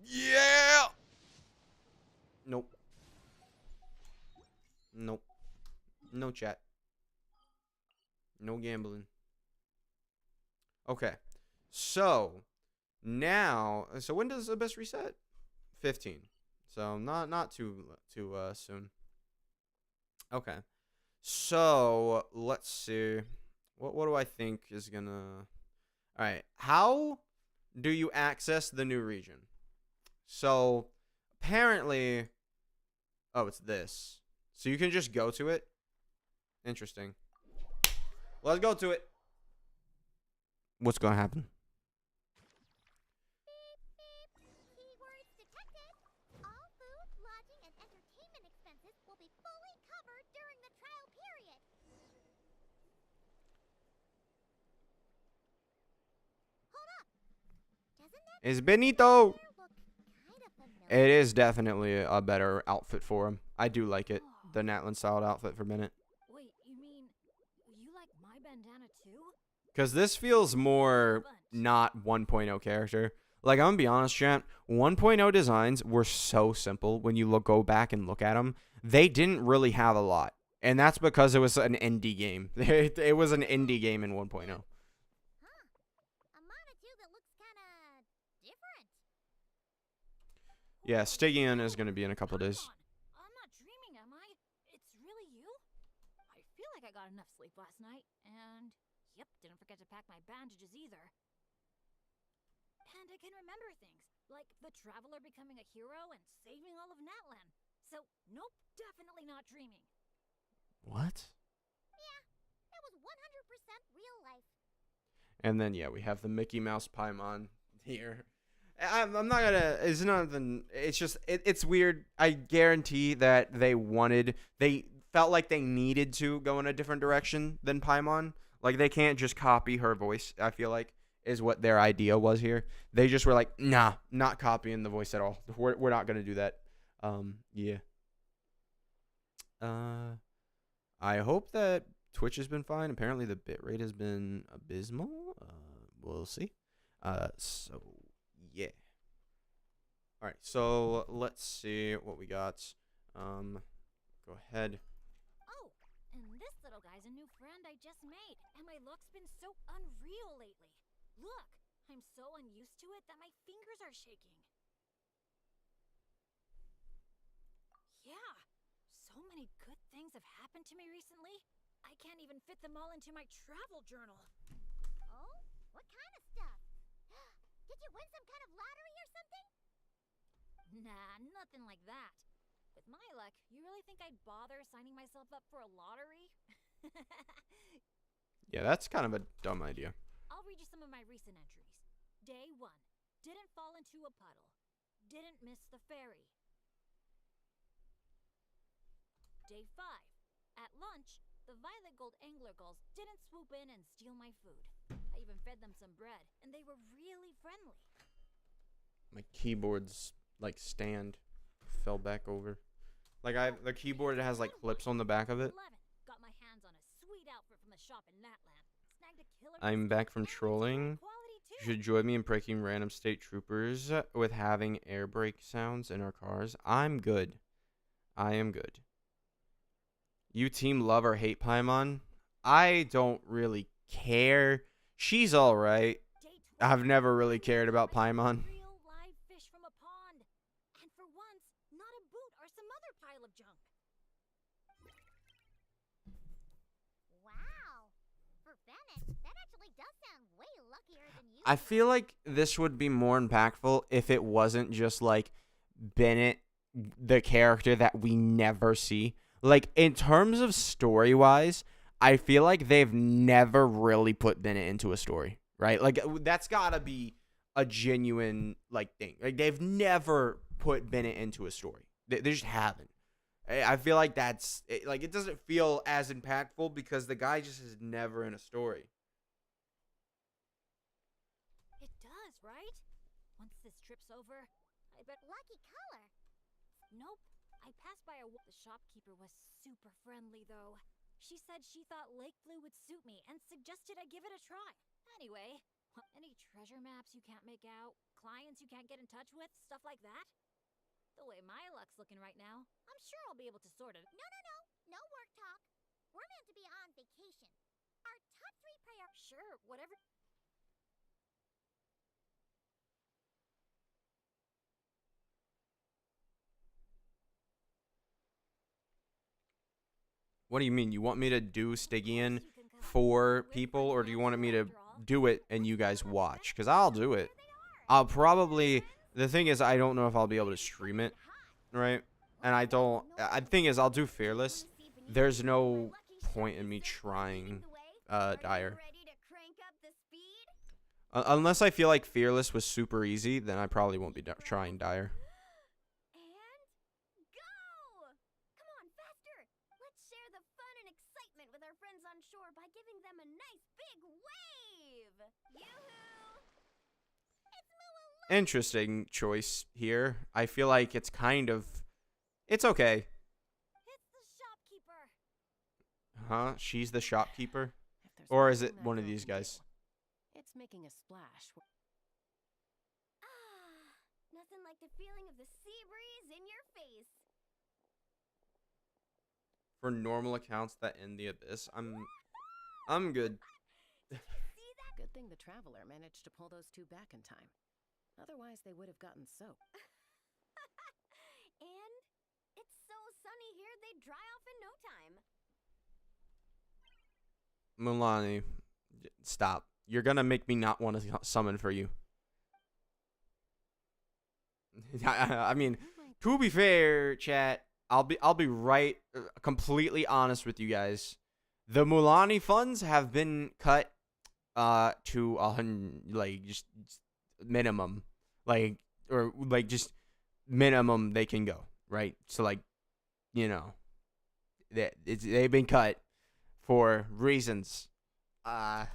Yeah! Nope. Nope. No chat. No gambling. Okay. So now, so when does the best reset? 15. So not too soon. Okay. So let's see. What do I think is gonna? All right. How do you access the new region? So apparently, oh, it's this. So you can just go to it. Interesting. Let's go to it. What's gonna happen? Keywords detected. All food, lodging, and entertainment expenses will be fully covered during the trial period. Hold up. Doesn't that Is Benito? look kind of familiar? It is definitely a better outfit for him. I do like it. The Natlan styled outfit for Bennett. Wait, you mean you like my bandana too? Because this feels more not 1.0 character. Like, I'm going to be honest, chat. 1.0 designs were so simple when you go back and look at them. They didn't really have a lot. And that's because it was an indie game. It was an indie game in 1.0. Huh. A Monotube that looks kind of different. Yeah, Stygian is going to be in a couple of days. I'm not dreaming, am I? It's really you? I feel like I got enough sleep last night, and yep, didn't forget to pack my bandages either. And I can remember things, like the Traveler becoming a hero and saving all of Natlan. So, nope, definitely not dreaming. What? Yeah, it was 100% real life. And then, yeah, we have the Mickey Mouse Paimon here. I'm not gonna. It's nothing. It's just. It's weird. I guarantee that they felt like they needed to go in a different direction than Paimon. Like, they can't just copy her voice, I feel like, is what their idea was here. They just were like, nah, not copying the voice at all. We're not gonna do that. Yeah. I hope that Twitch has been fine. Apparently the bitrate has been abysmal. We'll see. So yeah. All right. So let's see what we got. Go ahead. Oh, and this little guy's a new friend I just made, and my luck's been so unreal lately. Look, I'm so unused to it that my fingers are shaking. Yeah, so many good things have happened to me recently. I can't even fit them all into my travel journal. Oh? What kind of stuff? Did you win some kind of lottery or something? Nah, nothing like that. With my luck, you really think I'd bother signing myself up for a lottery? Yeah, that's kind of a dumb idea. I'll read you some of my recent entries. Day 1. Didn't fall into a puddle. Didn't miss the ferry. Day 5. At lunch, the Violet Gold Angler Gulls didn't swoop in and steal my food. I even fed them some bread, and they were really friendly. My keyboard's like stand fell back over. Like the keyboard has like clips on the back of it. 11. Got my hands on a sweet outfit from the shop in Natlan. Snagged a killer I'm pistol back from and it's trolling. high quality You too. should join me in pranking random state troopers with having air brake sounds in our cars. I'm good. I am good. You team love or hate Paimon? I don't really care. She's alright. Day 12. I've never really cared about Paimon. Real live fish from a pond. And for once, not a boot or some other pile of junk. Wow. For Bennett, that actually does sound way luckier than you. I feel like this would be more impactful if it wasn't just like Bennett, the character that we never see. Like, in terms of story-wise, I feel like they've never really put Bennett into a story, right? Like, that's gotta be a genuine, like, thing. Like, they've never put Bennett into a story. They just haven't. I feel like like, it doesn't feel as impactful because the guy just is never in a story. It does, right? Once this trip's over, I bet. Lucky color. Nope. I passed by the shopkeeper was super friendly, though. She said she thought lake blue would suit me and suggested I give it a try. Anyway, any treasure maps you can't make out, clients you can't get in touch with, stuff like that? The way my luck's looking right now, I'm sure I'll be able to sort it. No, no, no. No work talk. We're meant to be on vacation. Our top 3 priorities. Sure, whatever. What do you mean? You want me to do Stygian You can come. for Great people, friends or do you want after me to after all. do it and you guys watch, because I'll do it. I'll probably, the thing is, I don't know if I'll be able to stream it, right? And I don't, the thing is, I'll do Fearless. There's no point in me trying Dire. Unless I feel like Fearless was super easy, then I probably won't be trying Dire. And go! Come on, faster! Let's share the fun and excitement with our friends on shore by giving them a nice big wave! Yoo-hoo! It's Moo-a-Lo! Interesting choice here. I feel like it's kind of, it's okay. It's the shopkeeper. Huh? She's the shopkeeper? If there's Or is thing it that one of girl these can do, guys? It's making a splash. Ah, nothing like the feeling of the sea breeze in your face. For normal accounts that end the abyss, I'm good. See that? Good thing the Traveler managed to pull those two back in time. Otherwise, they would have gotten soaked. And it's so sunny here, they'd dry off in no time. Mulani, stop. You're gonna make me not want to summon for you. I mean, to be fair, chat, I'll be right, completely honest with you guys. The Mulani funds have been cut to 100, like just minimum, like, or like just minimum they can go, right? So like, you know, they've been cut for reasons. Hello,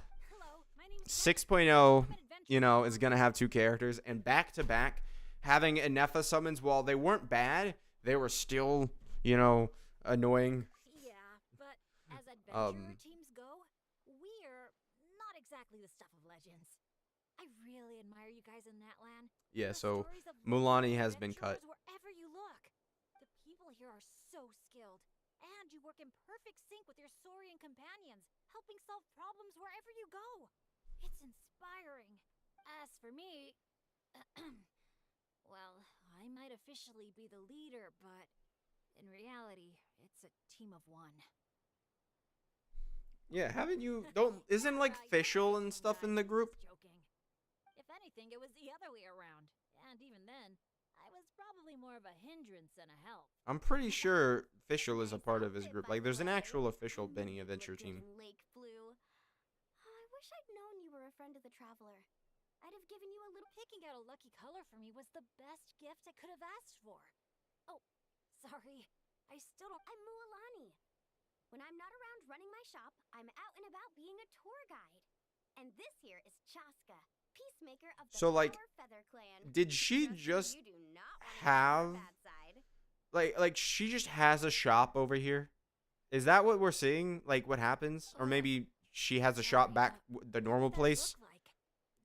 my name's 6.0, you know, is gonna have two characters, and back to back, having Ineffa summons, while they weren't bad, they were still, you know, annoying. Yeah, but as adventurer Um, teams go, we're not exactly the stuff of legends. I really admire you guys in that land. Yeah, The so stories of Mulani local has been cut. adventurers wherever you look. The people here are so skilled, and you work in perfect sync with your Saurian companions, helping solve problems wherever you go. It's inspiring. As for me, well, I might officially be the leader, but in reality, it's a team of one. Yeah, haven't you? Don't isn't like Yeah, Fischl and you're stuff in right, the group? just joking. If anything, it was the other way around. And even then, I was probably more of a hindrance than a help. I'm pretty sure Fischl is a Nice part of his outfit, group. by Like, the there's an way. actual official I knew Benny you'd Adventure look good team. in Lake Blue. I wish I'd known you were a friend of the Traveler. I'd have given you a little. Picking out a lucky color for me was the best gift I could have asked for. Oh, sorry. I still don't. I'm Mualani. When I'm not around running my shop, I'm out and about being a tour guide. And this here is Chaska, peacemaker of the So, like, Power Feather Clan. did she Trust me, just you do not wanna see her have bad side. like she just has a shop over here? Is that what we're seeing? Like, what happens? Or maybe she has a shop back the normal What does that place? look like?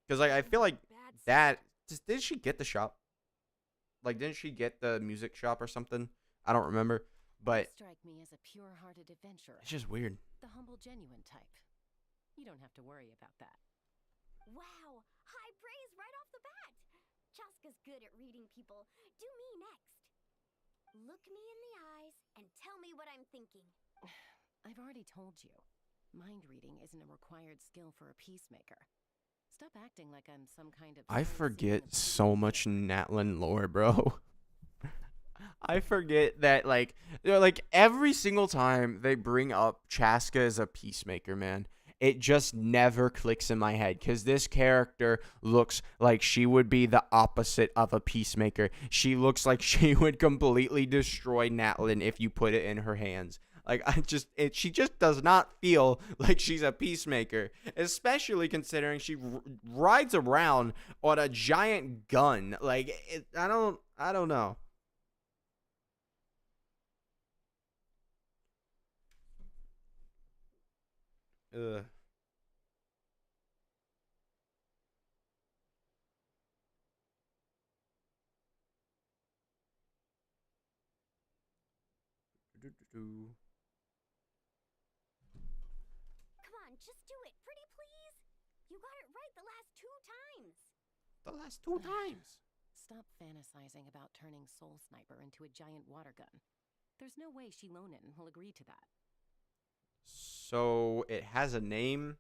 Because like I feel like Bad that. Did she get the shop? Like, didn't she get the music shop or something? I don't remember. But You strike me as a pure-hearted adventurer, it's just weird. the humble, genuine type. You don't have to worry about that. Wow, high praise right off the bat. Chaska's good at reading people. Do me next. Look me in the eyes and tell me what I'm thinking. I've already told you. Mind reading isn't a required skill for a peacemaker. Stop acting like I'm some kind of. I sightseeing forget apprentice. so much Natlin lore, bro. I forget that, like, you know, like every single time they bring up Chaska as a peacemaker, man, it just never clicks in my head because this character looks like she would be the opposite of a peacemaker. She looks like she would completely destroy Natlin if you put it in her hands. Like, she just does not feel like she's a peacemaker, especially considering she rides around on a giant gun. Like, I don't know. Ugh. Come on, just do it. Pretty please. You got it right the last 2 times. The last 2 times. Stop fantasizing about turning Soul Sniper into a giant water gun. There's no way Shilonen will agree to that. So it has a name.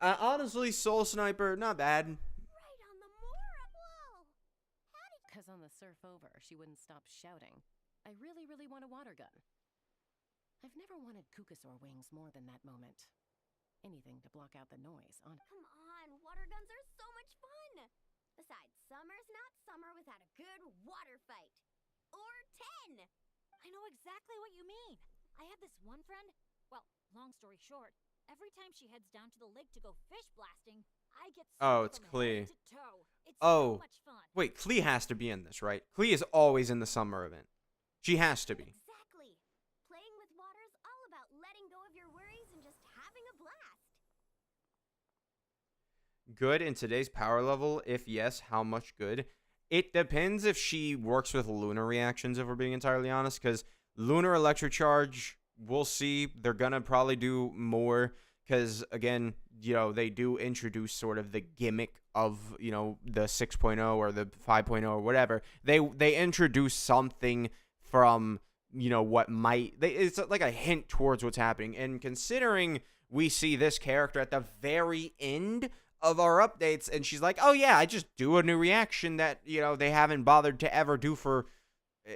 Honestly, Soul Sniper, not bad. Right on the Mora. Whoa. Because on the surf over, she wouldn't stop shouting, I really, really want a water gun. I've never wanted Kukasaur wings more than that moment. Anything to block out the noise on. Come on, water guns are so much fun. Besides, summer's not summer without a good water fight. Or 10. I know exactly what you mean. I have this one friend. Well, long story short, every time she heads down to the lake to go fish blasting, I get Oh, soaked it's from Klee. head to toe. It's Oh. so much fun. Wait, Klee has to be in this, right? Klee is always in the summer event. She has to be. Exactly. Playing with water's all about letting go of your worries and just having a blast. Good in today's power level? If yes, how much good? It depends if she works with lunar reactions, if we're being entirely honest, because lunar electric charge, we'll see. They're gonna probably do more because, again, they do introduce sort of the gimmick of, the 6.0 or the 5.0 or whatever. They introduce something from, what might, it's like a hint towards what's happening. And considering we see this character at the very end of our updates, and she's like, oh yeah, I just do a new reaction that, they haven't bothered to ever do for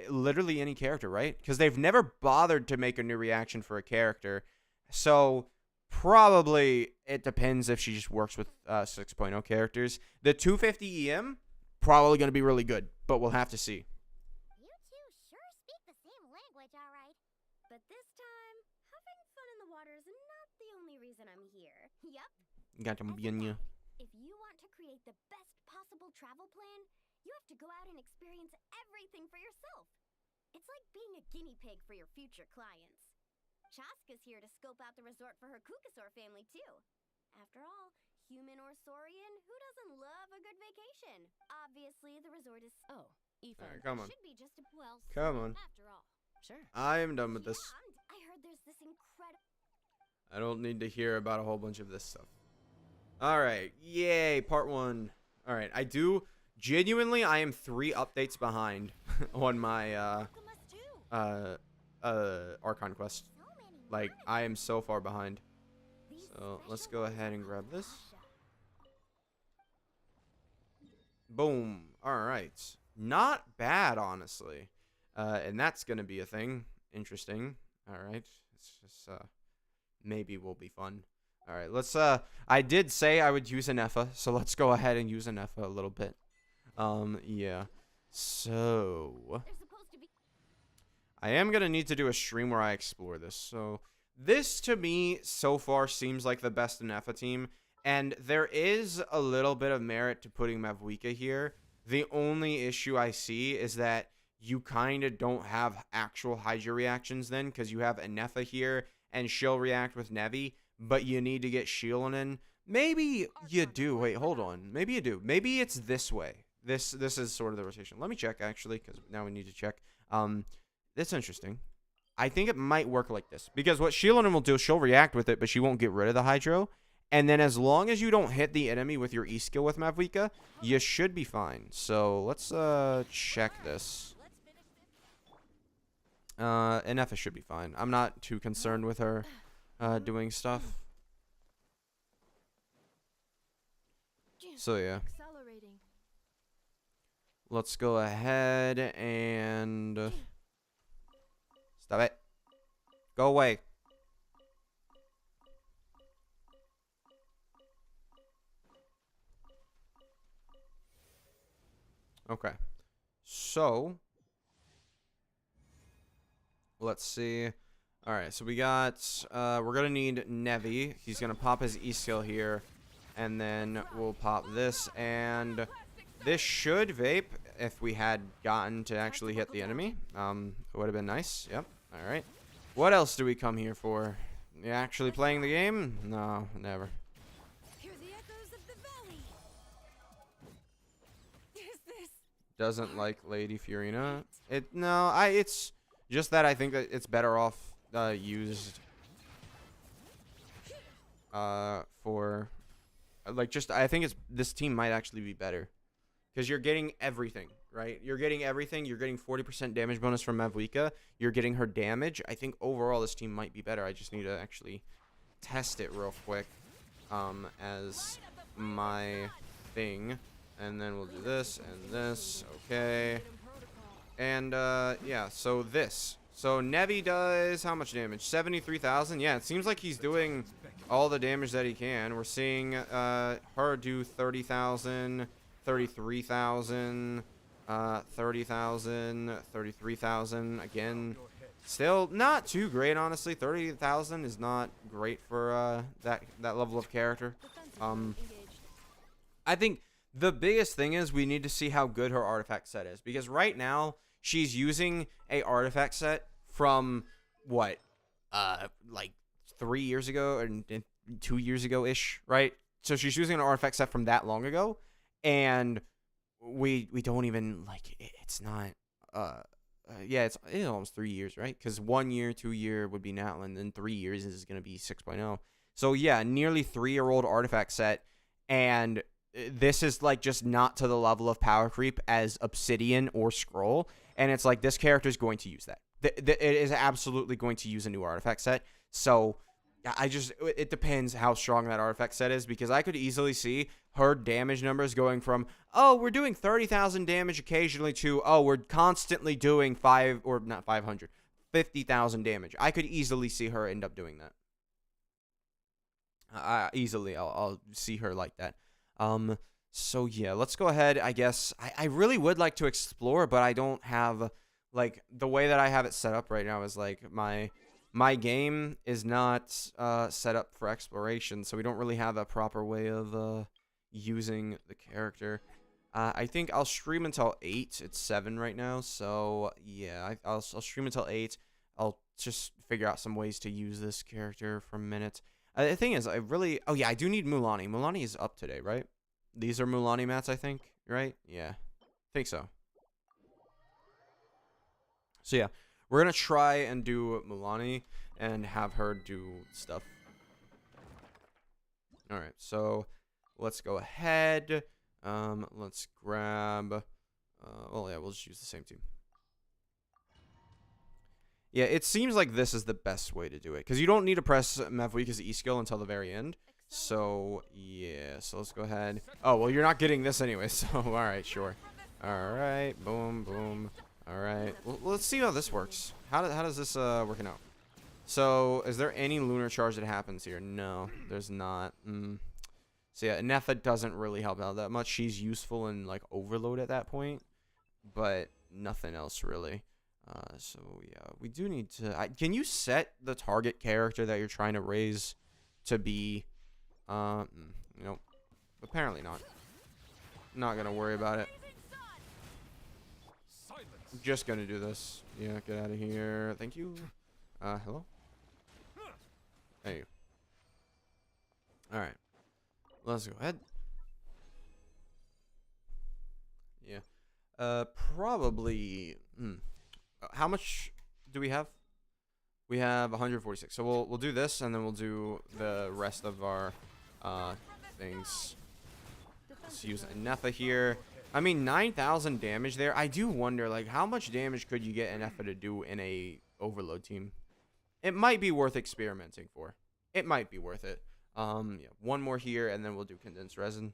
literally any character, right? Because they've never bothered to make a new reaction for a character. So probably it depends if she just works with 6.0 characters. The 250 EM, probably going to be really good, but we'll have to see. You two sure speak the same language, all right. But this time, having fun in the water is not the only reason I'm here. Yup. Got to As be a in you. guide, if you want to create the best possible travel plan, you have to go out and experience everything for yourself. It's like being a guinea pig for your future clients. Chaska's here to scope out the resort for her Kukasaur family, too. After all, human or saurian, who doesn't love a good vacation? Obviously, the resort is... Oh, Ethan. Alright, come on. Should be just a... Well, Come on. after all. Sure. I am done with this. I heard there's this incredible... I don't need to hear about a whole bunch of this stuff. Alright, yay, part 1. Alright, I am 3 updates behind on my Welcome us too. Archon quest. So many Like, I am so far behind. These So let's special go ones ahead are and grab called this. Asha. Boom. Alright. Not bad, honestly. And that's gonna be a thing. Interesting. Alright. It's just, maybe will be fun. Alright, let's, I did say I would use Ineffa, so let's go ahead and use Ineffa a little bit. Yeah. So, They're supposed to be... I am gonna need to do a stream where I explore this. So, this to me so far seems like the best Ineffa team, and there is a little bit of merit to putting Mavwika here. The only issue I see is that you kind of don't have actual Hydra reactions then, because you have Ineffa here, and she'll react with Nevi, but you need to get Shieldon in. Maybe you do. Wait, hold on. Maybe you do. Maybe it's this way. This is sort of the rotation. Let me check, actually, because now we need to check. That's interesting. I think it might work like this, because what Shieldon will do, she'll react with it, but she won't get rid of the Hydro. And then as long as you don't hit the enemy with your E-skill with Mavwika, you should be fine. So let's check this. Ineffa should be fine. I'm not too concerned with her doing stuff. So yeah. Accelerating. Let's go ahead and stop it. Go away. Okay. So let's see. All right, so we got we're going to need Nevi. He's going to pop his E-skill here, and then we'll pop this, and this should vape if we had gotten to actually hit the enemy. It would have been nice. Yep. All right. What else do we come here for? You actually playing the game? No, never. Hear the echoes of the valley. Is this? Doesn't like Lady Furina. It's just that I think that it's better off used for like I think this team might actually be better because you're getting everything, right? You're getting everything. You're getting 40% damage bonus from Mavwika. You're getting her damage. I think overall this team might be better. I just need to actually test it real quick. as my thing. And then we'll do this and this. Okay. And, yeah, so this. So Nevi does how much damage? 73,000? Yeah, it seems like he's doing all the damage that he can. We're seeing, her do 30,000, 33,000, 30,000, 33,000. Again, still not too great, honestly. 30,000 is not great for, that level of character. I think the biggest thing is we need to see how good her artifact set is, because right now she's using a artifact set from what, like 3 years ago and 2 years ago ish, right? So she's using an artifact set from that long ago, and we don't even like it's not yeah, it's almost 3 years, right? Because 1 year, 2 year would be Natlan, and 3 years is gonna be 6.0. So yeah, nearly 3-year-old artifact set, and this is like just not to the level of power creep as Obsidian or Scroll, and it's like this character is going to use that. It is absolutely going to use a new artifact set. So it depends how strong that artifact set is, because I could easily see her damage numbers going from, oh, we're doing 30,000 damage occasionally to, oh, we're constantly doing 50,000 damage. I could easily see her end up doing that. Easily, I'll see her like that. So yeah, let's go ahead. I guess I really would like to explore, but I don't have, like, the way that I have it set up right now is like my game is not set up for exploration, so we don't really have a proper way of using the character. I think I'll stream until 8. It's 7 right now, so yeah, I'll stream until 8. I'll just figure out some ways to use this character for a minute. The thing is, oh yeah, I do need Mulani. Mulani is up today, right? These are Mulani mats, I think, right? Yeah, I think so. So yeah, we're gonna try and do Mulani and have her do stuff. All right, so let's go ahead. Let's grab. Well, yeah, we'll just use the same team. Yeah, it seems like this is the best way to do it, because you don't need to press Mavwika's E-skill until the very end. So, yeah, so let's go ahead. Oh, well, you're not getting this anyway, so alright, sure. Alright, boom, boom. Alright, well, let's see how this works. How does this working out? So, is there any lunar charge that happens here? No, there's not. So yeah, Ineffa doesn't really help out that much. She's useful in, like, overload at that point, but nothing else really. So yeah, we do need to. Can you set the target character that you're trying to raise to be? Nope. Apparently not. Not gonna worry about it. I'm just gonna do this. Yeah, get out of here. Thank you. Hello. Hey. All right. Let's go ahead. Yeah. Probably. How much do we have? We have 146. So we'll do this, and then we'll do the rest of our things. Let's use Ineffa here. I mean, 9,000 damage there. I do wonder, like, how much damage could you get Ineffa to do in a overload team? It might be worth experimenting for. It might be worth it. Yeah, one more here, and then we'll do condensed resin.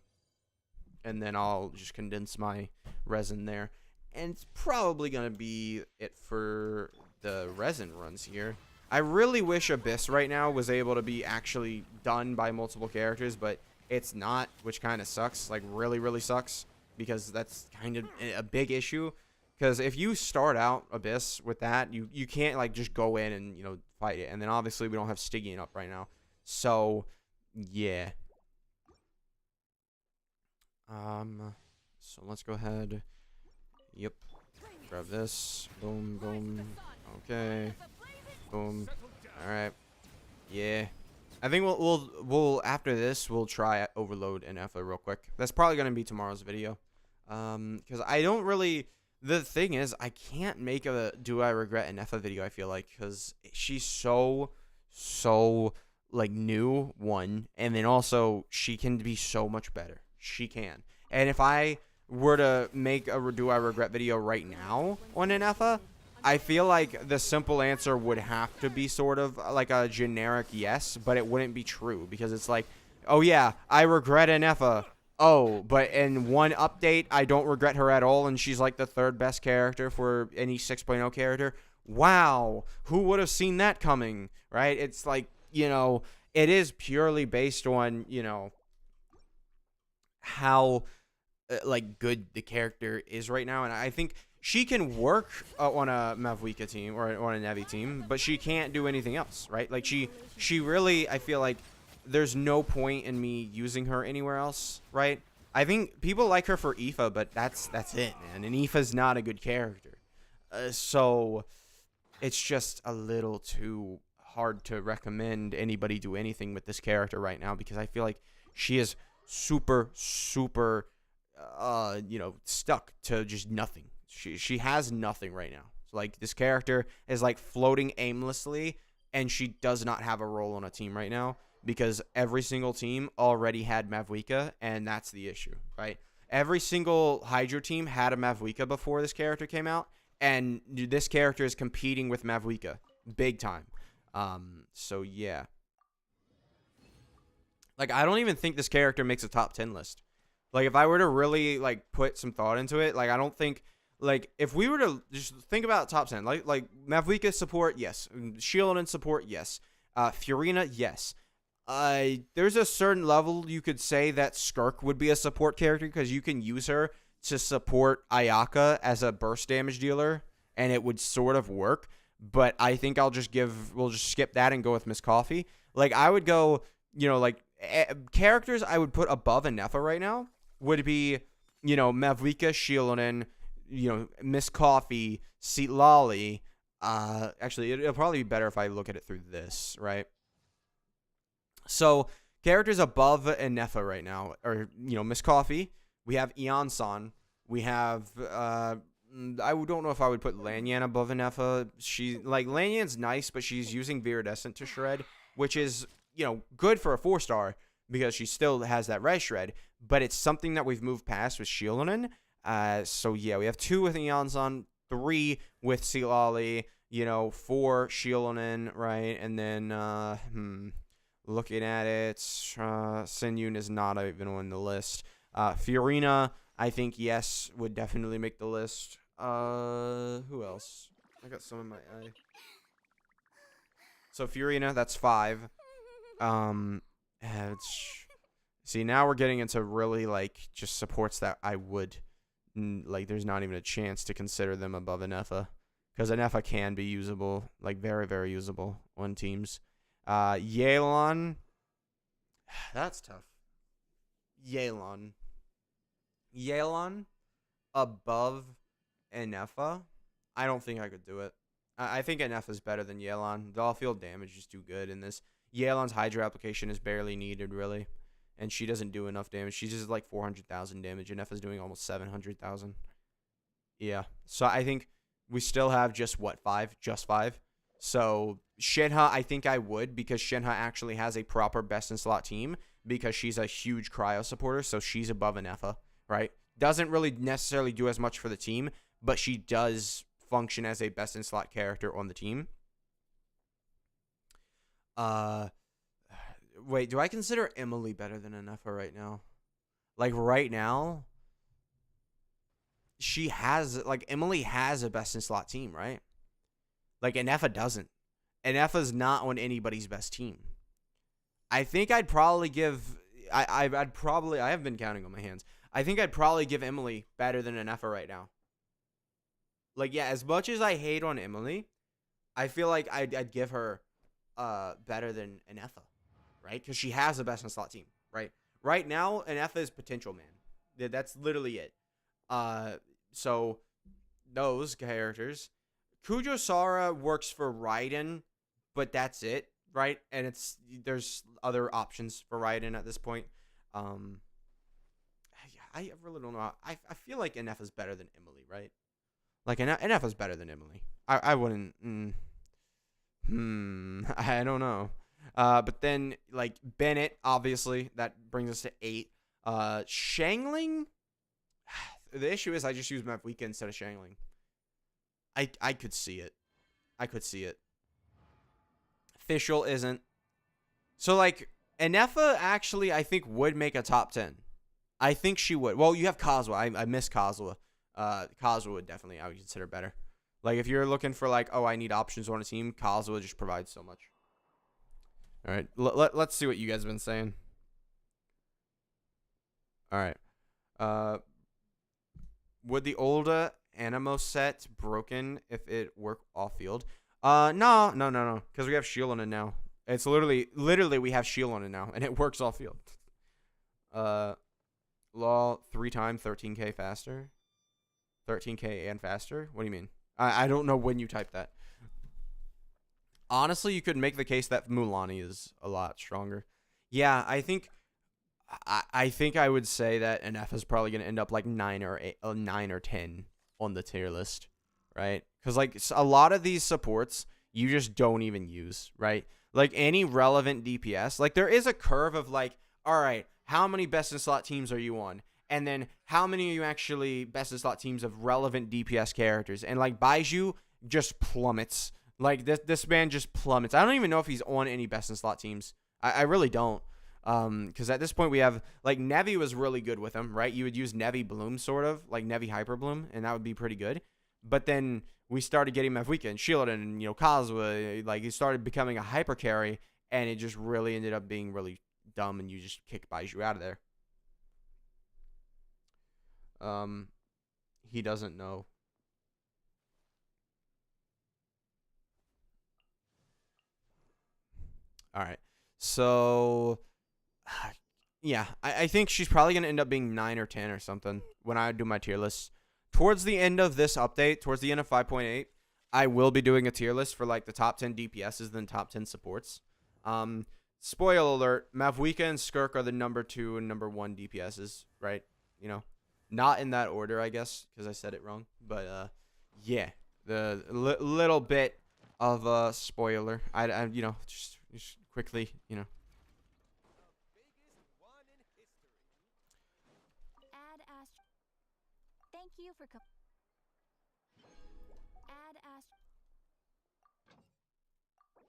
And then I'll just condense my resin there. And it's probably going to be it for the resin runs here. I really wish Abyss right now was able to be actually done by multiple characters, but it's not, which kind of sucks. Like, really, really sucks, because that's kind of a big issue. Because if you start out Abyss with that, you can't, like, just go in and, you know, fight it. And then obviously we don't have Stygian up right now. So, yeah. So let's go ahead. Yep. Grab this. Boom, boom. Okay. Boom. All right. Yeah. I think we'll after this we'll try overload Ineffa real quick. That's probably gonna be tomorrow's video. Because I don't really. The thing is, I can't make a do I regret Ineffa video. I feel like, because she's so like new one, and then also she can be so much better. She can. And if I were to make a do I regret video right now on Ineffa, I feel like the simple answer would have to be sort of like a generic yes, but it wouldn't be true, because it's like, Oh yeah, I regret Ineffa. Oh, but in one update, I don't regret her at all, and she's like the third best character for any 6.0 character. Wow, who would have seen that coming, right? It's like, it is purely based on, how like good the character is right now, and I think she can work on a Mavuika team or on a Nevi team, but she can't do anything else, right? Like she really, I feel like there's no point in me using her anywhere else, right? I think people like her for Aoife, but that's it, man. And Aoife's not a good character, so it's just a little too hard to recommend anybody do anything with this character right now, because I feel like she is super stuck to just nothing. She has nothing right now. So, like, this character is like floating aimlessly, and she does not have a role on a team right now because every single team already had Mavuika, and that's the issue, right? Every single Hydro team had a Mavuika before this character came out, and this character is competing with Mavuika big time. So yeah. Like, I don't even think this character makes a top 10 list. Like, if I were to really, like, put some thought into it, like, I don't think, like, if we were to just think about top 10, like Mavuika support, yes. Shieldon support, yes. Furina, yes. There's a certain level you could say that Skirk would be a support character because you can use her to support Ayaka as a burst damage dealer, and it would sort of work. But I think we'll just skip that and go with Miss Coffee. Like, I would go, characters I would put above Ineffa right now would be, Mavuika, Shieldon, Miss Coffee, Lolly. Actually, it'll probably be better if I look at it through this, right? So, characters above Ineffa right now are, Miss Coffee. We have Eon-san. We have, I don't know if I would put Lanyan above Ineffa. Lanyan's nice, but she's using Viridescent to shred, which is, good for a 4-star because she still has that res shred, but it's something that we've moved past with Shieldon. So yeah, we have 2 with Eon-san, 3 with Silali, 4 Shieldon, right? And then, looking at it, Sinyun is not even on the list. Furina, I think, yes, would definitely make the list. Who else? I got some in my eye. So Furina, that's 5. See, now we're getting into really, just supports that I would, there's not even a chance to consider them above Ineffa. Because Ineffa can be usable, very, very usable on teams. Yelan, that's tough. Yelan above Ineffa, I don't think I could do it. I think Ineffa is better than Yelan. The all-field damage is too good in this. Yelan's Hydra application is barely needed, really. And she doesn't do enough damage. She's just 400,000 damage. Ineffa's doing almost 700,000. Yeah. So I think we still have just 5? Just 5. So Shinha, I think I would, because Shinha actually has a proper best-in-slot team because she's a huge cryo supporter, so she's above Ineffa, right? Doesn't really necessarily do as much for the team, but she does function as a best-in-slot character on the team. Wait, do I consider Emily better than Ineffa right now? Right now, she has, Emily has a best-in-slot team, right? Ineffa doesn't. Ineffa's not on anybody's best team. I think I'd probably give... I have been counting on my hands. I think I'd probably give Emily better than Ineffa right now. Yeah, as much as I hate on Emily, I feel like I'd give her better than Ineffa, right? Because she has a best-in-slot team, right? Right now, Ineffa is potential, man. That's literally it. So, those characters... Kujo Sara works for Raiden, but that's it, right? And there's other options for Raiden at this point. I really don't know. I feel like Ineffa's better than Emily, right? Ineffa's better than Emily. I wouldn't. I don't know. But then Bennett, obviously, that brings us to 8. Shangling. The issue is I just use Mavuika instead of Shangling. I could see it. I could see it. Fischl isn't. So, Ineffa actually, I think, would make a top 10. I think she would. Well, you have Kazuha. I miss Kazuha. Kazuha would definitely, I would consider better. Like, if you're looking for, like, oh, I need options on a team, Kazuha just provides so much. All right, let's see what you guys have been saying. All right. Would the older Animo set broken if it work off field? No, because we have shield on it now. It's literally we have shield on it now, and it works off field. Lol, 3x 13k faster. 13k and faster? What do you mean? I don't know when you type that. Honestly, you could make the case that Mulani is a lot stronger. Yeah, I think I would say that Ineffa is probably going to end up like 9 or 10 on the tier list, right? Because like a lot of these supports you just don't even use, right? Like any relevant DPS, like there is a curve of like, all right, how many best in slot teams are you on? And then how many are you actually best in slot teams of relevant DPS characters? And like Baiju just plummets. Like this man just plummets. I don't even know if he's on any best in slot teams. I really don't. Because at this point we have like Nevi was really good with him, right? You would use Nevi Bloom sort of like Nevi Hyper Bloom, and that would be pretty good. But then we started getting Mavwika and Shield and Kazuha, like he started becoming a hyper carry, and it just really ended up being really dumb, and you just kick Baiju out of there. He doesn't know. All right, so yeah, I think she's probably gonna end up being 9 or 10 or something when I do my tier list. Towards the end of this update, towards the end of 5.8, I will be doing a tier list for like the top 10 DPSs, then top 10 supports. Spoiler alert: Mavwika and Skirk are the number 2 and number 1 DPSs, right? Not in that order, I guess, because I said it wrong. But yeah, the little bit of a spoiler. I just quickly, Add Thank you for Add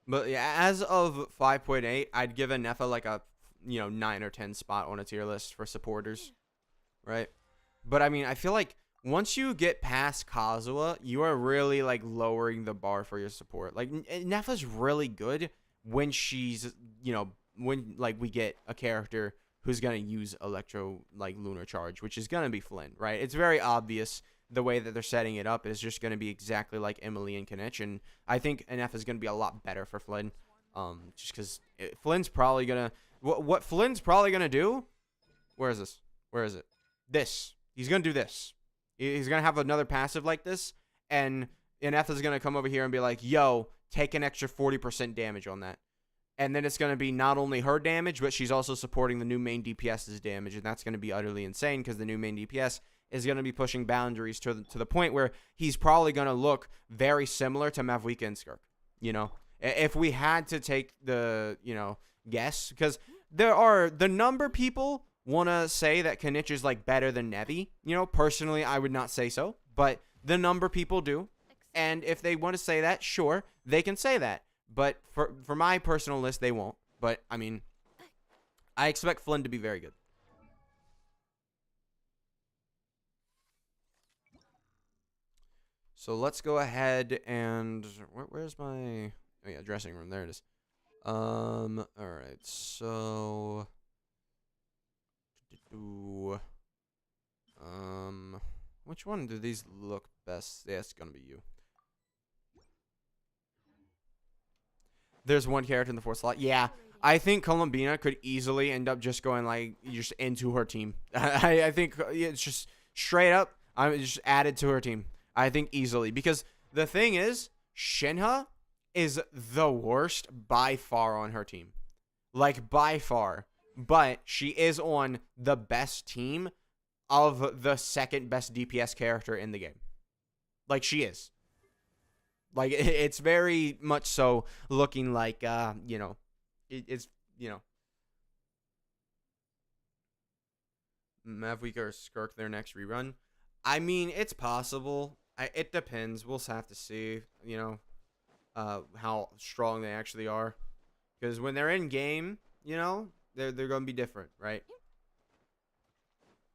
But yeah, as of 5.8, I'd give Ineffa like a 9 or 10 spot on a tier list for supporters, right? But I mean, I feel like once you get past Kazuha, you are really like lowering the bar for your support. Like Ineffa's really good when she's when like we get a character who's gonna use Electro like Lunar Charge, which is gonna be Flynn, right? It's very obvious the way that they're setting it up is just gonna be exactly like Emily and Kinich, and I think Ineffa is gonna be a lot better for Flynn, just because Flynn's probably gonna what Flynn's probably gonna do. Where is this? Where is it? This. He's gonna do this. He's gonna have another passive like this, and Ineffa's gonna come over here and be like, "Yo, take an extra 40% damage on that." And then it's going to be not only her damage, but she's also supporting the new main DPS's damage. And that's going to be utterly insane because the new main DPS is going to be pushing boundaries to the point where he's probably going to look very similar to Mavwika and Skirk. If we had to take the, guess, because the number people want to say that Kinich is like better than Nevi. Personally, I would not say so, but the number people do. And if they want to say that, sure, they can say that. But for my personal list, they won't. But, I mean, I expect Flynn to be very good. So let's go ahead and... Where's my... Oh, yeah, dressing room. There it is. Alright, so... Which one do these look best? Yeah, it's gonna be you. There's one character in the 4th slot. Yeah, I think Columbina could easily end up just going like just into her team. I think it's just straight up. I'm just added to her team. I think easily because the thing is, Shinha is the worst by far on her team, like by far. But she is on the best team of the 2nd best DPS character in the game. Like she is. Like, it's very much so looking like, it's, Mavwika or Skirk their next rerun. I mean, it's possible. It depends. We'll have to see, how strong they actually are. Because when they're in game, they're gonna be different, right?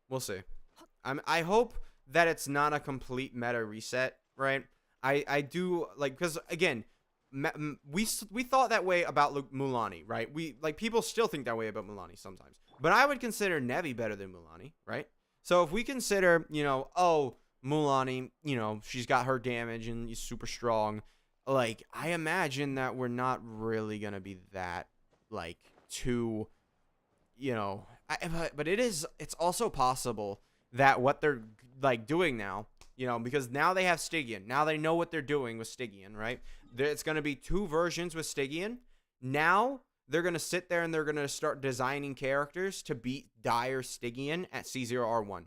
We'll see. I hope that it's not a complete meta reset, right? I do like, because again, we thought that way about Mulaney, right? We like, people still think that way about Mulaney sometimes, but I would consider Nevi better than Mulaney, right? So if we consider, oh, Mulaney, she's got her damage and is super strong, like, I imagine that we're not really gonna be that like too, but it's also possible that what they're like doing now, because now they have Stygian. Now they know what they're doing with Stygian, right? It's going to be 2 versions with Stygian. Now they're going to sit there and they're going to start designing characters to beat Dire Stygian at C0R1.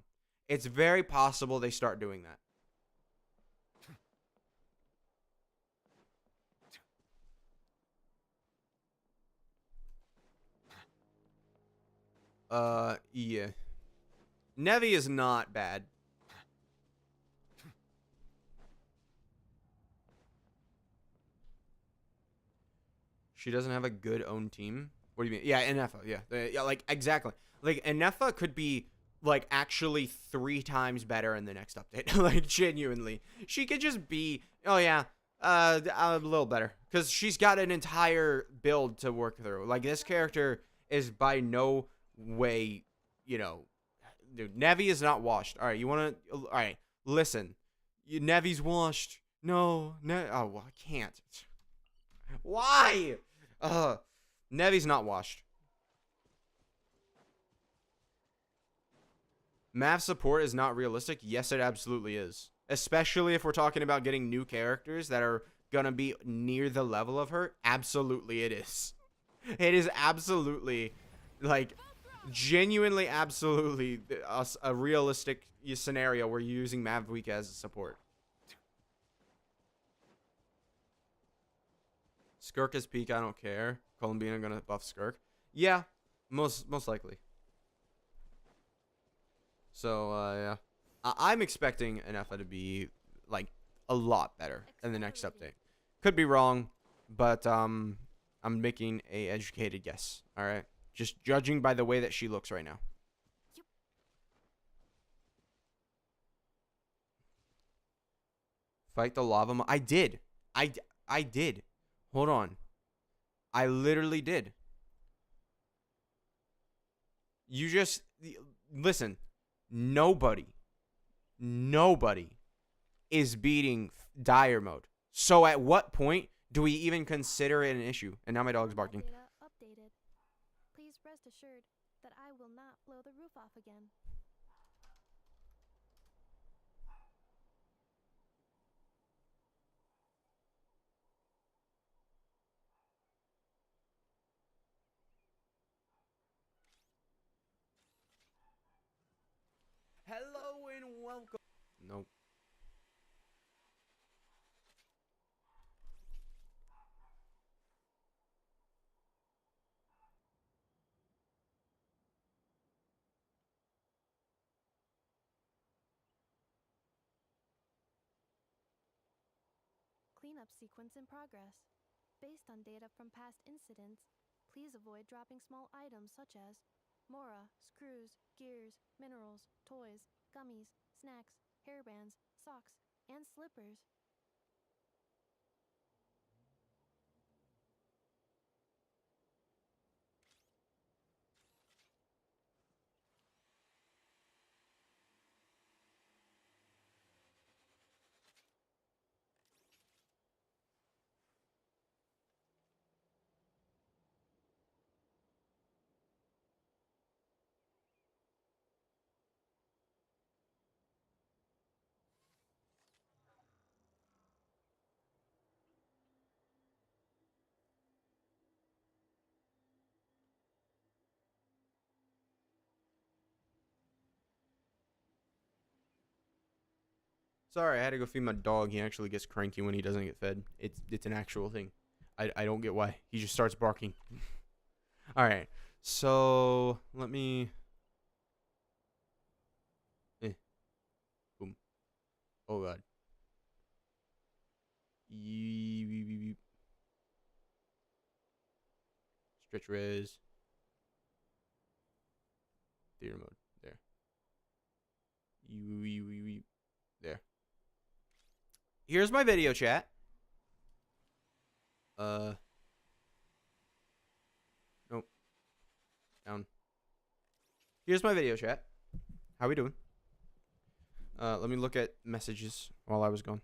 It's very possible they start doing that. Yeah. Nevi is not bad. She doesn't have a good own team. What do you mean? Yeah, Ineffa. Yeah, like, exactly. Like, Ineffa could be like actually 3 times better in the next update. Like, genuinely, she could just be. Oh yeah, a little better because she's got an entire build to work through. Like, this character is by no way, dude. Nevi is not washed. All right, you want to? All right, listen. Nevi's washed. No, oh, well, I can't. Why? Nevi's not washed. Mav support is not realistic. Yes, it absolutely is. Especially if we're talking about getting new characters that are gonna be near the level of her. Absolutely it is. It is absolutely, like, genuinely, absolutely a realistic scenario where you're using Mav Week as a support. Skirk is peak, I don't care. Columbina gonna buff Skirk. Yeah, most likely. So, yeah. I'm expecting Ineffa to be, like, a lot better in the next update. Could be wrong, but, I'm making a educated guess, alright? Just judging by the way that she looks right now. Fight the lava I did. I did. Hold on. I literally did. You just listen. Nobody is beating dire mode. So at what point do we even consider it an issue? And now my dog's barking. Data updated. Please rest assured that I will not blow the roof off again. Hello and welcome. Nope. Cleanup sequence in progress. Based on data from past incidents, please avoid dropping small items such as Mora, screws, gears, minerals, toys, gummies, snacks, hairbands, socks, and slippers. Sorry, I had to go feed my dog. He actually gets cranky when he doesn't get fed. It's an actual thing. I don't get why. He just starts barking. All right. So, let me boom. Oh god. Stretch res. theater mode. There. You. There. Here's my video chat. Nope. Down. Here's my video chat. How we doing? Let me look at messages while I was gone.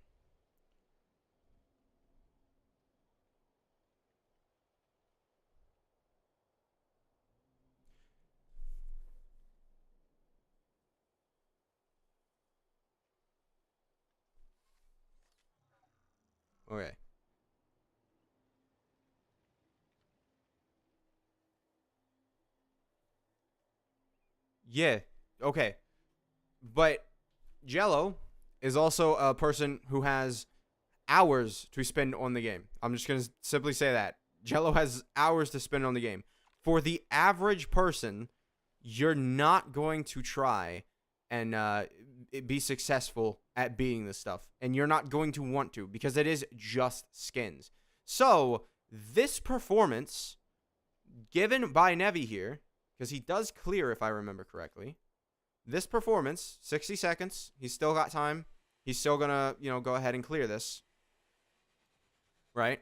Okay. Yeah. Okay. But Jello is also a person who has hours to spend on the game. I'm just going to simply say that. Jello has hours to spend on the game. For the average person, you're not going to try and be successful at beating this stuff. And you're not going to want to because it is just skins. So, this performance given by Nevi here, because he does clear if I remember correctly, this performance, 60 seconds, he's still got time. He's still going to, go ahead and clear this. Right?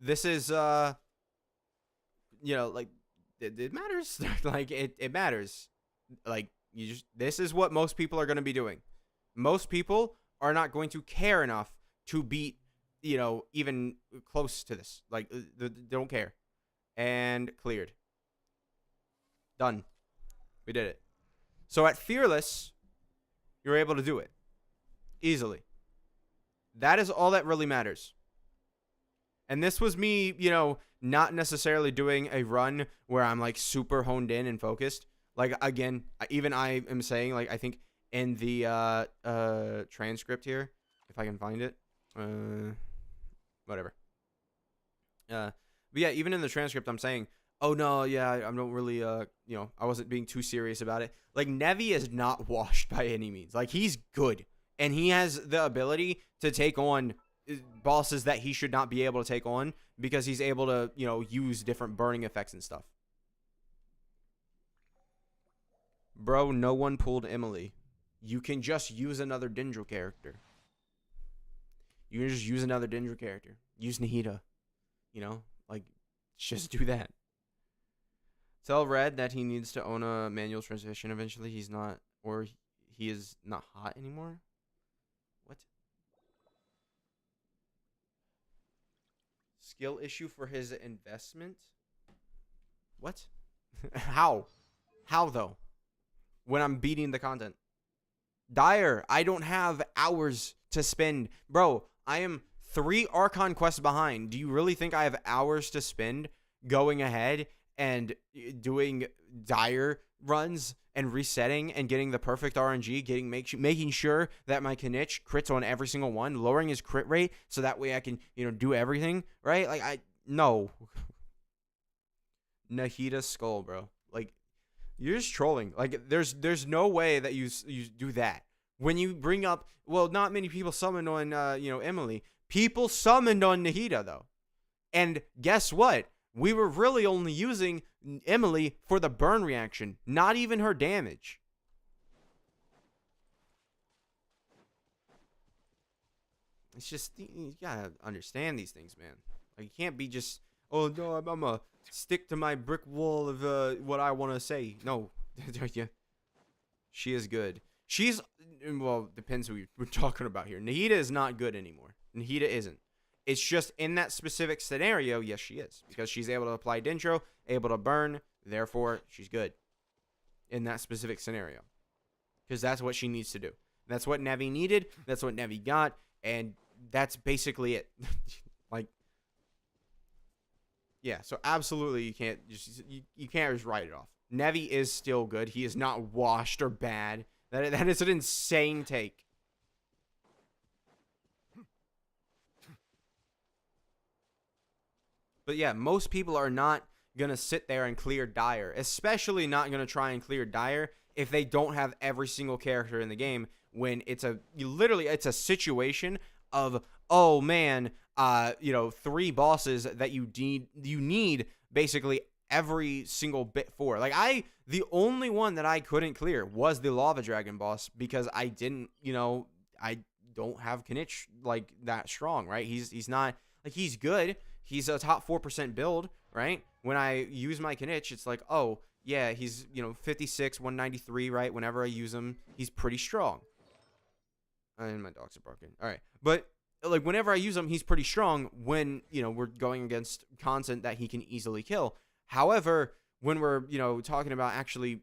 This is, like, it matters. Like, it matters. Like, this is what most people are going to be doing. Most people are not going to care enough to beat, even close to this. Like, they don't care. And cleared. Done. We did it. So at Fearless, you're able to do it. Easily. That is all that really matters. And this was me, not necessarily doing a run where I'm, like, super honed in and focused. Like, again, even I am saying, like, I think in the transcript here, if I can find it, whatever. But yeah, even in the transcript, I'm saying, oh, no, yeah, I don't really, I wasn't being too serious about it. Like, Nevi is not washed by any means. Like, he's good. And he has the ability to take on bosses that he should not be able to take on because he's able to, use different burning effects and stuff. Bro, no one pulled Emily. You can just use another Dendro character. You can just use another Dendro character. Use Nahida. Like, just do that. Tell Red that he needs to own a manual transmission eventually. He's not, or he is not hot anymore. What? Skill issue for his investment? What? How? How though? When I'm beating the content. Dire, I don't have hours to spend. Bro, I am 3 Archon quests behind. Do you really think I have hours to spend going ahead and doing Dire runs and resetting and getting the perfect RNG, making sure that my Kinich crits on every single one, lowering his crit rate so that way I can, do everything, right? Like, no. Nahida Skull, bro. Like, you're just trolling. Like, there's no way that you do that. When you bring up, well, not many people summoned on, Emily. People summoned on Nahida, though. And guess what? We were really only using Emily for the burn reaction, not even her damage. It's just, you gotta understand these things, man. Like, you can't be just, oh, no, I'm gonna stick to my brick wall of what I want to say. No. She is good. She's, well, depends who we're talking about here. Nahida is not good anymore. Nahida isn't. It's just in that specific scenario, yes, she is. Because she's able to apply Dendro, able to burn, therefore, she's good. In that specific scenario. Because that's what she needs to do. That's what Nevi needed, that's what Nevi got, and that's basically it. Like, yeah, so absolutely you can't just write it off. Nevi is still good. He is not washed or bad. That is an insane take. But yeah, most people are not going to sit there and clear Dire. Especially not going to try and clear Dire if they don't have every single character in the game. When it's it's a situation of, oh man, 3 bosses that you need basically every single bit for. Like, the only one that I couldn't clear was the Lava Dragon boss because I didn't, I don't have Kinich like that strong, right? He's not, like, he's good. He's a top 4% build, right? When I use my Kinich, it's like, oh, yeah, he's, 56, 193, right? Whenever I use him, he's pretty strong. And my dogs are barking. All right. But, like, whenever I use him, he's pretty strong when, we're going against content that he can easily kill. However, when we're, talking about actually,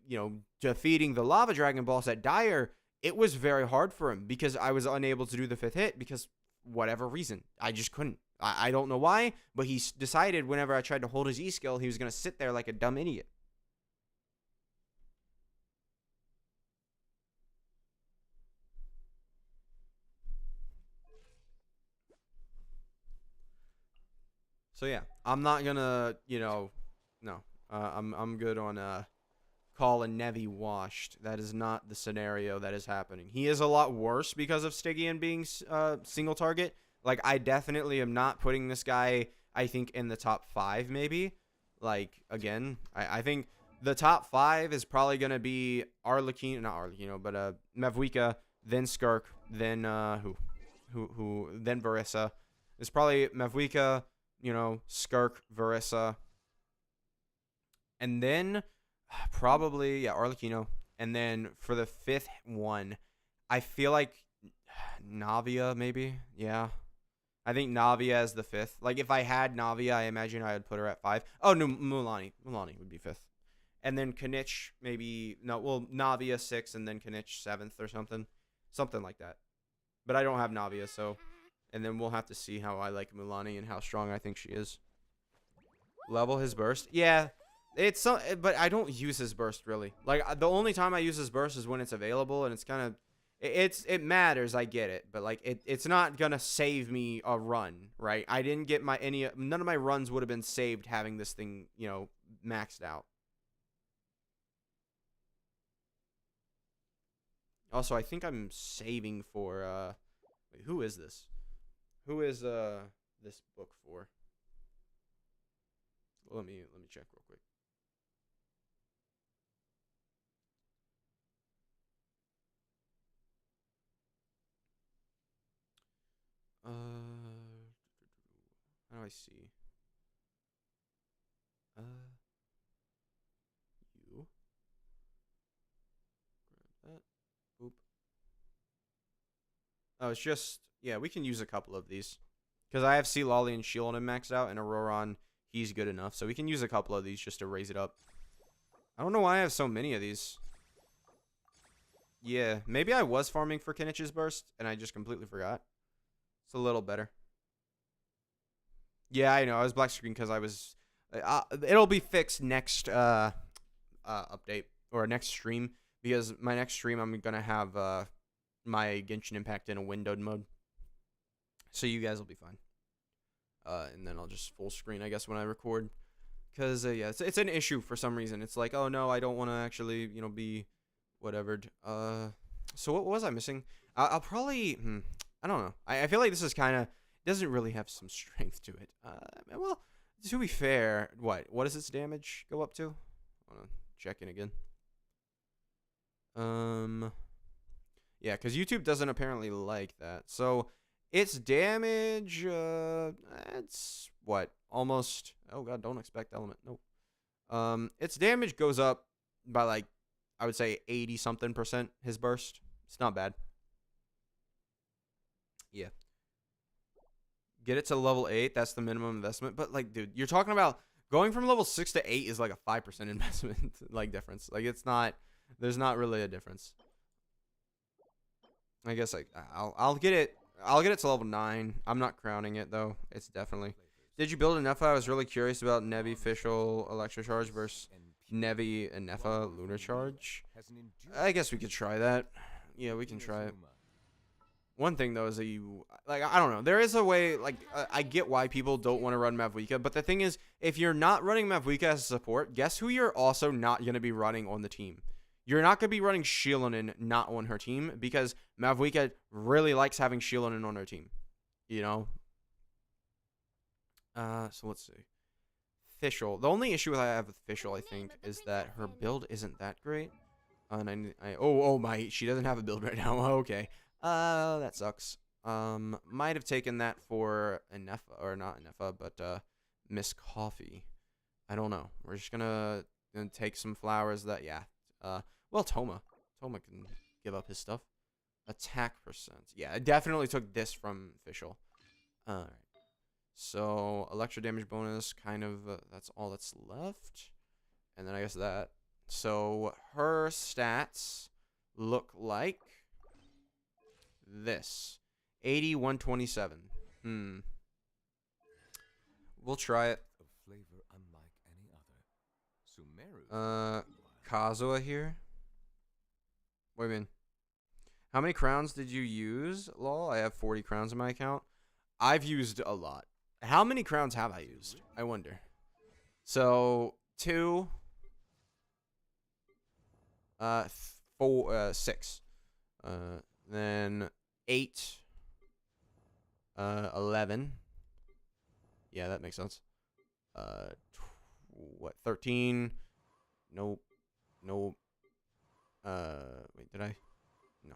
defeating the Lava Dragon boss at Dire, it was very hard for him because I was unable to do the 5th hit because whatever reason. I just couldn't. I don't know why, but he decided whenever I tried to hold his E-skill, he was going to sit there like a dumb idiot. So yeah, I'm not gonna, no. I'm good on calling Nevi washed. That is not the scenario that is happening. He is a lot worse because of Stygian being single target. Like, I definitely am not putting this guy, I think, in the top 5 maybe. Like, again, I think the top 5 is probably gonna be Arlecchino, not Arlecchino, but Mavwika, then Skirk, then then Varissa. It's probably Mavwika, Skirk, Varissa, and then probably, Arlecchino. And then for the 5th one, I feel like Navia, maybe. Yeah. I think Navia is the 5th. Like, if I had Navia, I imagine I would put her at 5. Oh, no, Mulanni. Mulanni would be 5th. And then Kinich, maybe, Navia 6th, and then Kinich 7th or something. Something like that. But I don't have Navia, so... And then we'll have to see how I like Mulanni and how strong I think she is. Level his burst. Yeah, but I don't use his burst really. Like, the only time I use his burst is when it's available, and it's kind of, it matters. I get it, but like it's not gonna save me a run, right? I didn't get none of my runs would have been saved having this thing, maxed out. Also, I think I'm saving for wait, who is this? Who is this book for? Let me check real quick. How do I see? You grab that. Oop. Oh, it's just, yeah, we can use a couple of these. Because I have C. Lolly and Shieldon maxed out, and Auroron, he's good enough. So we can use a couple of these just to raise it up. I don't know why I have so many of these. Yeah, maybe I was farming for Kinich's burst, and I just completely forgot. It's a little better. Yeah, I know. I was black screen because I was... it'll be fixed next update, or next stream. Because my next stream, I'm going to have my Genshin Impact in a windowed mode. So you guys will be fine. And then I'll just full screen, I guess, when I record. Because, yeah, it's an issue for some reason. It's like, oh, no, I don't want to actually, be whatevered. So what was I missing? I'll probably, I don't know. I feel like this is kind of, doesn't really have some strength to it. Well, to be fair, what does its damage go up to? I want to check in again. Yeah, because YouTube doesn't apparently like that. So its damage, it's what? Almost, oh god, don't expect element. Nope. Its damage goes up by like, I would say 80-something%, his burst. It's not bad. Yeah. Get it to level 8, that's the minimum investment. But like, dude, you're talking about going from level 6 to 8 is like a 5% investment, like, difference. Like, it's not, there's not really a difference. I guess like I'll get it to level 9. I'm not crowning it though. It's definitely. Did you build Ineffa? I was really curious about Nevi Fischl Electro Charge versus Nevi Ineffa Lunar Charge. I guess we could try that. Yeah, we can try it. One thing though is that you, like, I don't know. There is a way, like, I get why people don't want to run Mavwika, but the thing is, if you're not running Mavwika as a support, guess who you're also not going to be running on the team? You're not going to be running Shielonin not on her team, because Mavwika really likes having Shielonin on her team. You know? So let's see. Fischl. The only issue I have with Fischl, I think, is that her build isn't that great. And oh my, she doesn't have a build right now. Okay. That sucks. Might have taken that for Ineffa, or not Ineffa, but Miss Coffee. I don't know. We're just gonna take some flowers that, yeah. Well, Toma can give up his stuff. Attack percent. Yeah, I definitely took this from Fischl. Alright. So, electro damage bonus, kind of, that's all that's left. And then I guess that. So, her stats look like this. 80, 127. We'll try it. A flavor unlike any other. Sumeru. Kazuha here. What do you mean? How many crowns did you use? Lol, I have 40 crowns in my account. I've used a lot. How many crowns have I used? I wonder. So, 2, 4, 6. Then 8, 11. Yeah, that makes sense. What, 13? Nope. Wait, did I? No.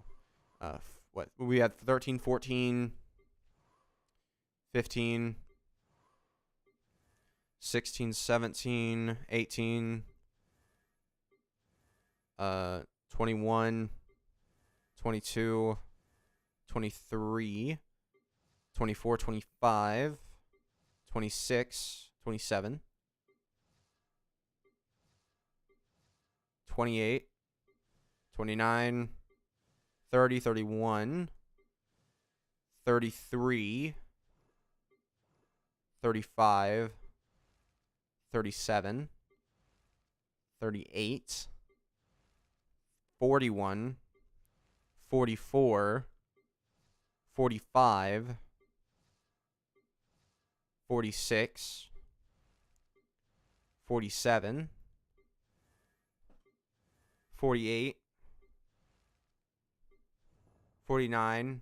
What? We had 13, 14, 15, 16, 17, 18, 21, 22, 23, 24, 25, 26, 27, 28, 29, 30, 31, 33, 35, 37, 38, 41, 44, 45, 46, 47, 48, 49, 50.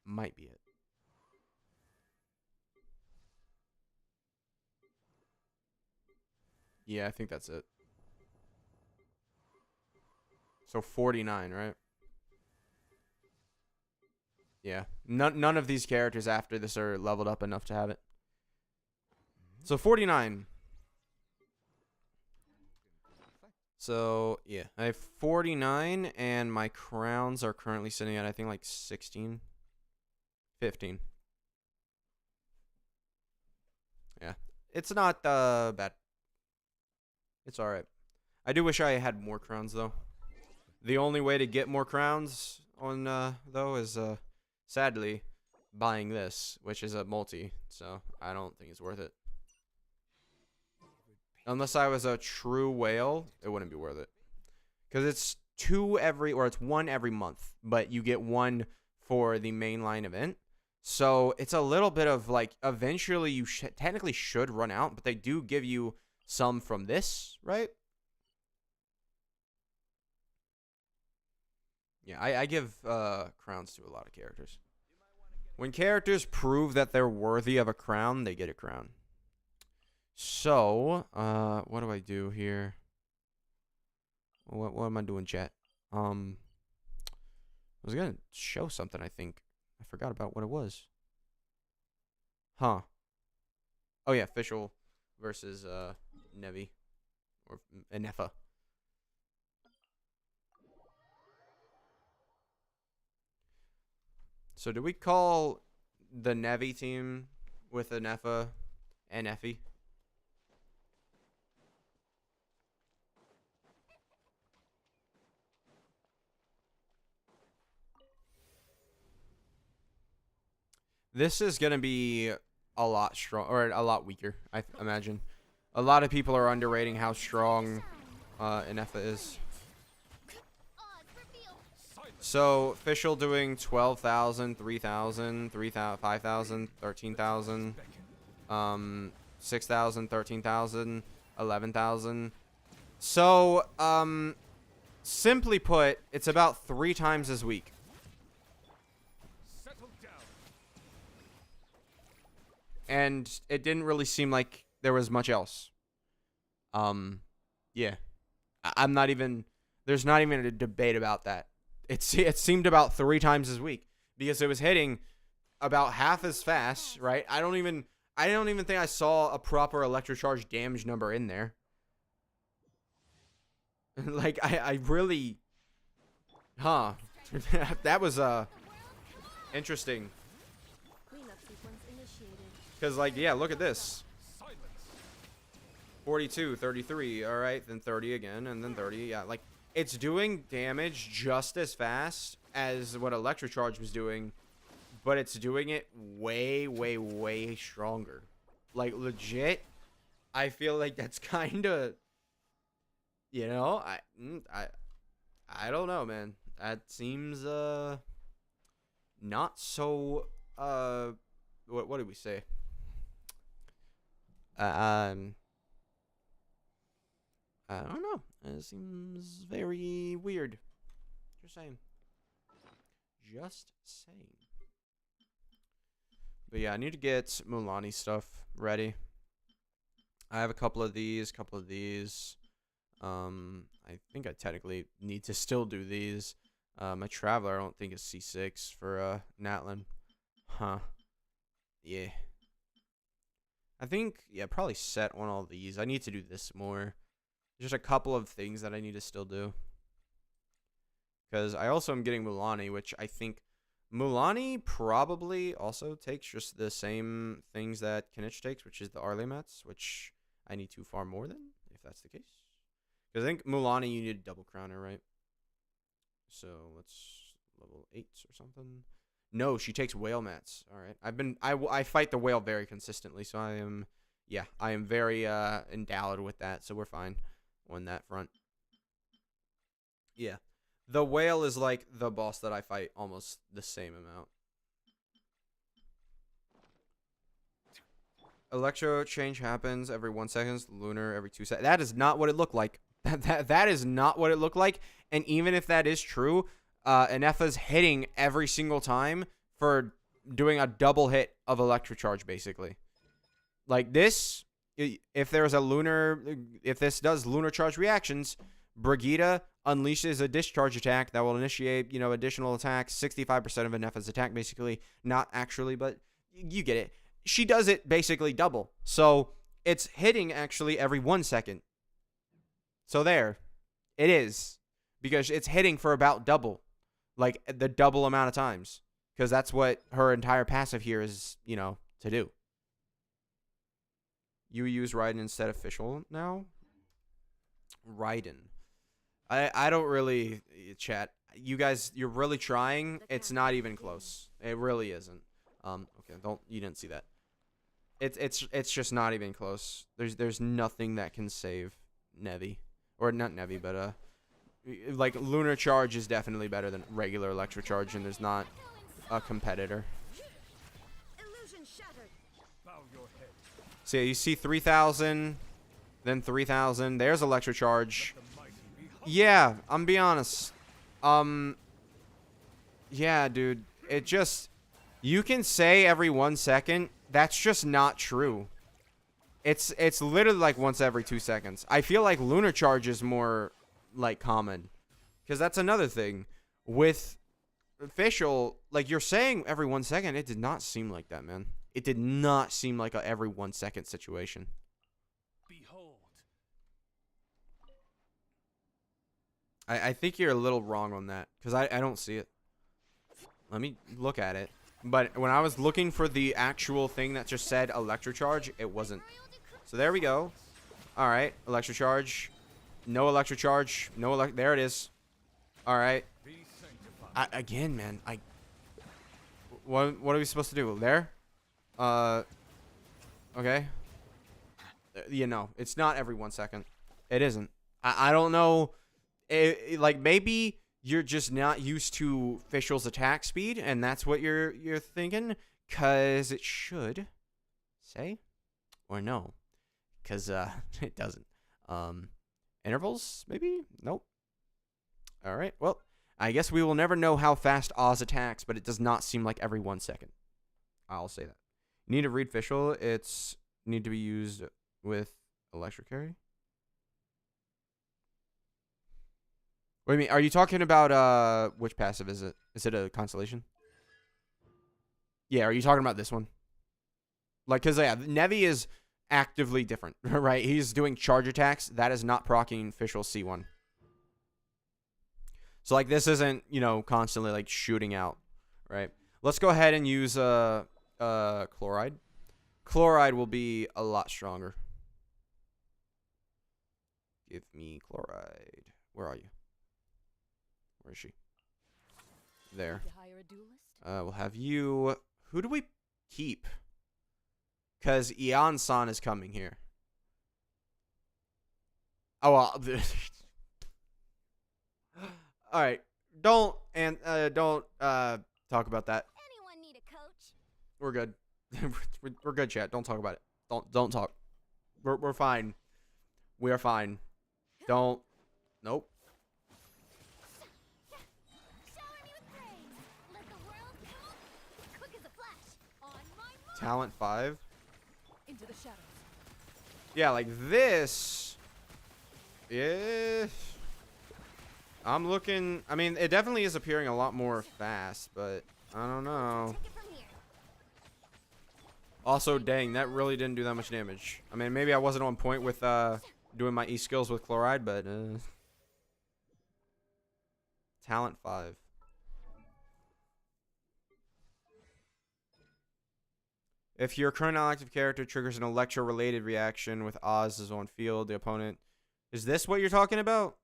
Might be it. Yeah, I think that's it. So 49, right? Yeah. None of these characters after this are leveled up enough to have it. So 49. So, yeah. I have 49, and my crowns are currently sitting at, I think, like 16. 15. Yeah. It's not bad. It's alright. I do wish I had more crowns, though. The only way to get more crowns on, though, is, sadly, buying this, which is a multi. So, I don't think it's worth it. Unless I was a true whale, it wouldn't be worth it. Because it's it's one every month. But you get one for the mainline event. So, it's a little bit of, like, eventually you technically should run out. But they do give you some from this, right? Yeah, I give crowns to a lot of characters. When characters prove that they're worthy of a crown, they get a crown. So, what do I do here? What am I doing, chat? I was gonna show something, I think. I forgot about what it was. Huh. Oh, yeah, Fischl versus, Nevi. Or Ineffa. So, do we call the Nevi team with Ineffa and Effie? This is going to be a lot strong, or a lot weaker, I imagine. A lot of people are underrating how strong Ineffa is. So, Fischl doing 12,000, 3,000, 3,000, 5,000, 13,000, 6,000, 13,000, 11,000. So, simply put, it's about 3 times as weak. And it didn't really seem like there was much else. Yeah. I'm not even, there's not even a debate about that. It seemed about 3 times as weak because it was hitting about half as fast, right? I don't even think I saw a proper electrocharge damage number in there. Like I really, that was interesting. Cleanup sequence initiated. Cause like, yeah, look at this. 42, 33, all right, then 30 again, and then 30. Yeah, like it's doing damage just as fast as what electrocharge was doing, but it's doing it way, way, way stronger. Like legit, I feel like that's kind of, you know, I don't know, man. That seems not so what did we say? I don't know. It seems very weird. Just saying. Just saying. But yeah, I need to get Mulani stuff ready. I have a couple of these, I think I technically need to still do these. My Traveler, I don't think is C6 for Natlin. Huh. Yeah. I think, yeah, probably set on all these. I need to do this more. There's just a couple of things that I need to still do. Because I also am getting Mulani, which I think Mulani probably also takes just the same things that Kinich takes, which is the Arlemats, which I need to farm more than, if that's the case. Because I think Mulani, you need a double crowner, right? So let's level 8 or something. No, she takes whale mats. All right. I fight the whale very consistently, so I am very endowed with that, so we're fine on that front. Yeah. The whale is like the boss that I fight almost the same amount. Electro change happens every 1 second, lunar every 2 seconds. That is not what it looked like. That is not what it looked like. And even if that is true, Ineffa's hitting every single time for doing a double hit of electrocharge, basically. Like this, if there's a lunar, if this does lunar charge reactions, Brigitte unleashes a discharge attack that will initiate, additional attacks, 65% of Ineffa's attack, basically. Not actually, but you get it. She does it basically double. So it's hitting actually every 1 second. So there, it is. Because it's hitting for about double. Like the double amount of times. Because that's what her entire passive here is, to do. You use Raiden instead of Fischl now? Raiden. I don't really, chat. You guys, you're really trying. It's not even close. It really isn't. Okay, you didn't see that. It's just not even close. There's nothing that can save Nevi. Or not Nevi, but like lunar charge is definitely better than regular electrocharge, and there's not a competitor. So yeah, you see 3,000, then 3,000. There's electrocharge. Yeah, I'm be honest. Yeah, dude. It just, you can say every 1 second. That's just not true. It's literally like once every 2 seconds. I feel like lunar charge is more like common, because that's another thing with Fischl. Like you're saying every 1 second, it did not seem like that, man. It did not seem like a every 1 second situation. Behold. I think you're a little wrong on that, because I don't see it. Let me look at it. But when I was looking for the actual thing that just said electrocharge, it wasn't. So there we go. All right, electrocharge. No electrocharge. There it is. All right. Again, man. What are we supposed to do? There? Okay. It's not every 1 second. It isn't. I don't know. Like maybe you're just not used to Fischl's attack speed, and that's what you're thinking, cause it should say, or no, cause it doesn't. Intervals maybe? Nope. All right. Well, I guess we will never know how fast Oz attacks, but it does not seem like every 1 second. I'll say that. You need to read Fischl. It's need to be used with Electrocarry. What do you mean? Are you talking about which passive is it? Is it a constellation? Yeah, are you talking about this one? Like, cause yeah, Nevi is actively different, right? He's doing charge attacks. That is not proccing Fischl C1. So like this isn't, you know, constantly like shooting out, right? Let's go ahead and use chloride. Chloride will be a lot stronger. Give me chloride. Where are you? Where is she? There. To hire a duelist? We'll have you. Who do we keep? Because Ian-san is coming here. Oh, well. All right. Don't talk about that. Anyone need a coach? We're good. We're good, chat. Don't talk about it. Don't talk. We're fine. We are fine. Don't. Nope. Shower me with praise. Let the world come quick as a flash. On my mark. Talent 5. Into the shadows. Yeah, like this. Yeah. I'm looking. I mean, it definitely is appearing a lot more fast, but I don't know. Take it from here. Also, dang, that really didn't do that much damage. I mean, maybe I wasn't on point with doing my E skills with chloride, but talent 5. If your current non-active character triggers an electro-related reaction with Oz is on field, the opponent. Is this what you're talking about?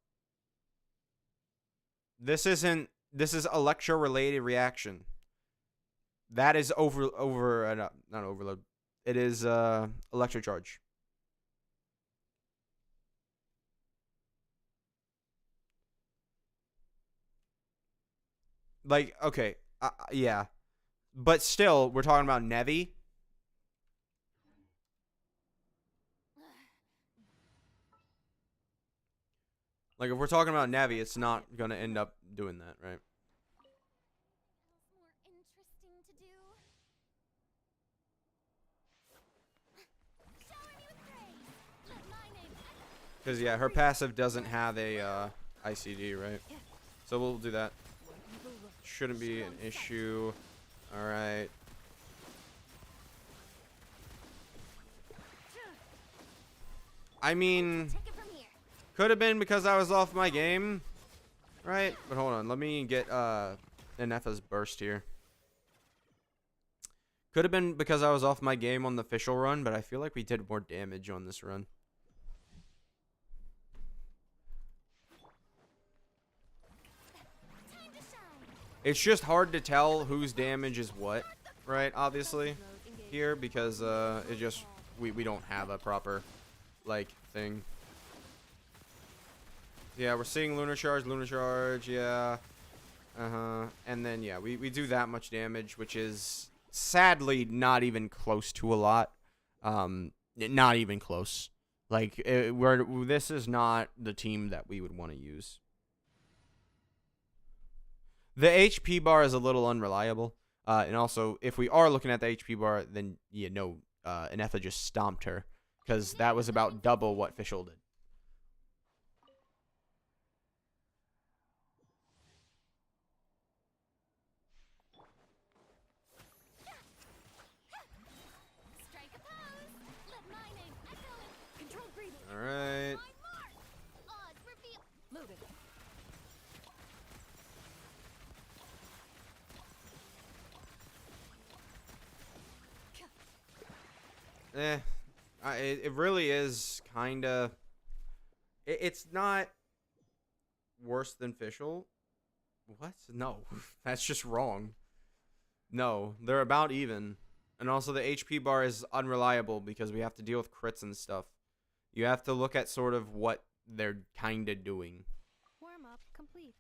This isn't. This is electro-related reaction. That is not overload. It is electrocharge. Like, okay, yeah, but still, we're talking about Nevi. Like, if we're talking about Nevi, it's not gonna end up doing that, right? More interesting to do. Shower me with praise. Let my name echo. Because yeah, her passive doesn't have a ICD, right? So we'll do that. Shouldn't be an issue. All right. I mean, Take it from here. could have been because I was off my game, right? But hold on, let me get Ineffa's burst here. Could have been because I was off my game on the official run, but I feel like we did more damage on this run. Time to shine. It's just hard to tell whose damage is what, right? Obviously, here because it just we don't have a proper like thing. Yeah, we're seeing lunar charge, yeah. And then yeah, we do that much damage, which is sadly not even close to a lot. Not even close. Like this is not the team that we would want to use. The HP bar is a little unreliable. And also, if we are looking at the HP bar, then you know, Ineffa just stomped her. Because that was about double what Fischl did. Strike a pose. Let my name echo in controlled breathing. Alright. My mark. Oz reveal. Loaded. It really is kind of... It's not worse than Fischl. What? No, that's just wrong. No, they're about even. And also the HP bar is unreliable because we have to deal with crits and stuff. You have to look at sort of what they're kind of doing. Warm up complete.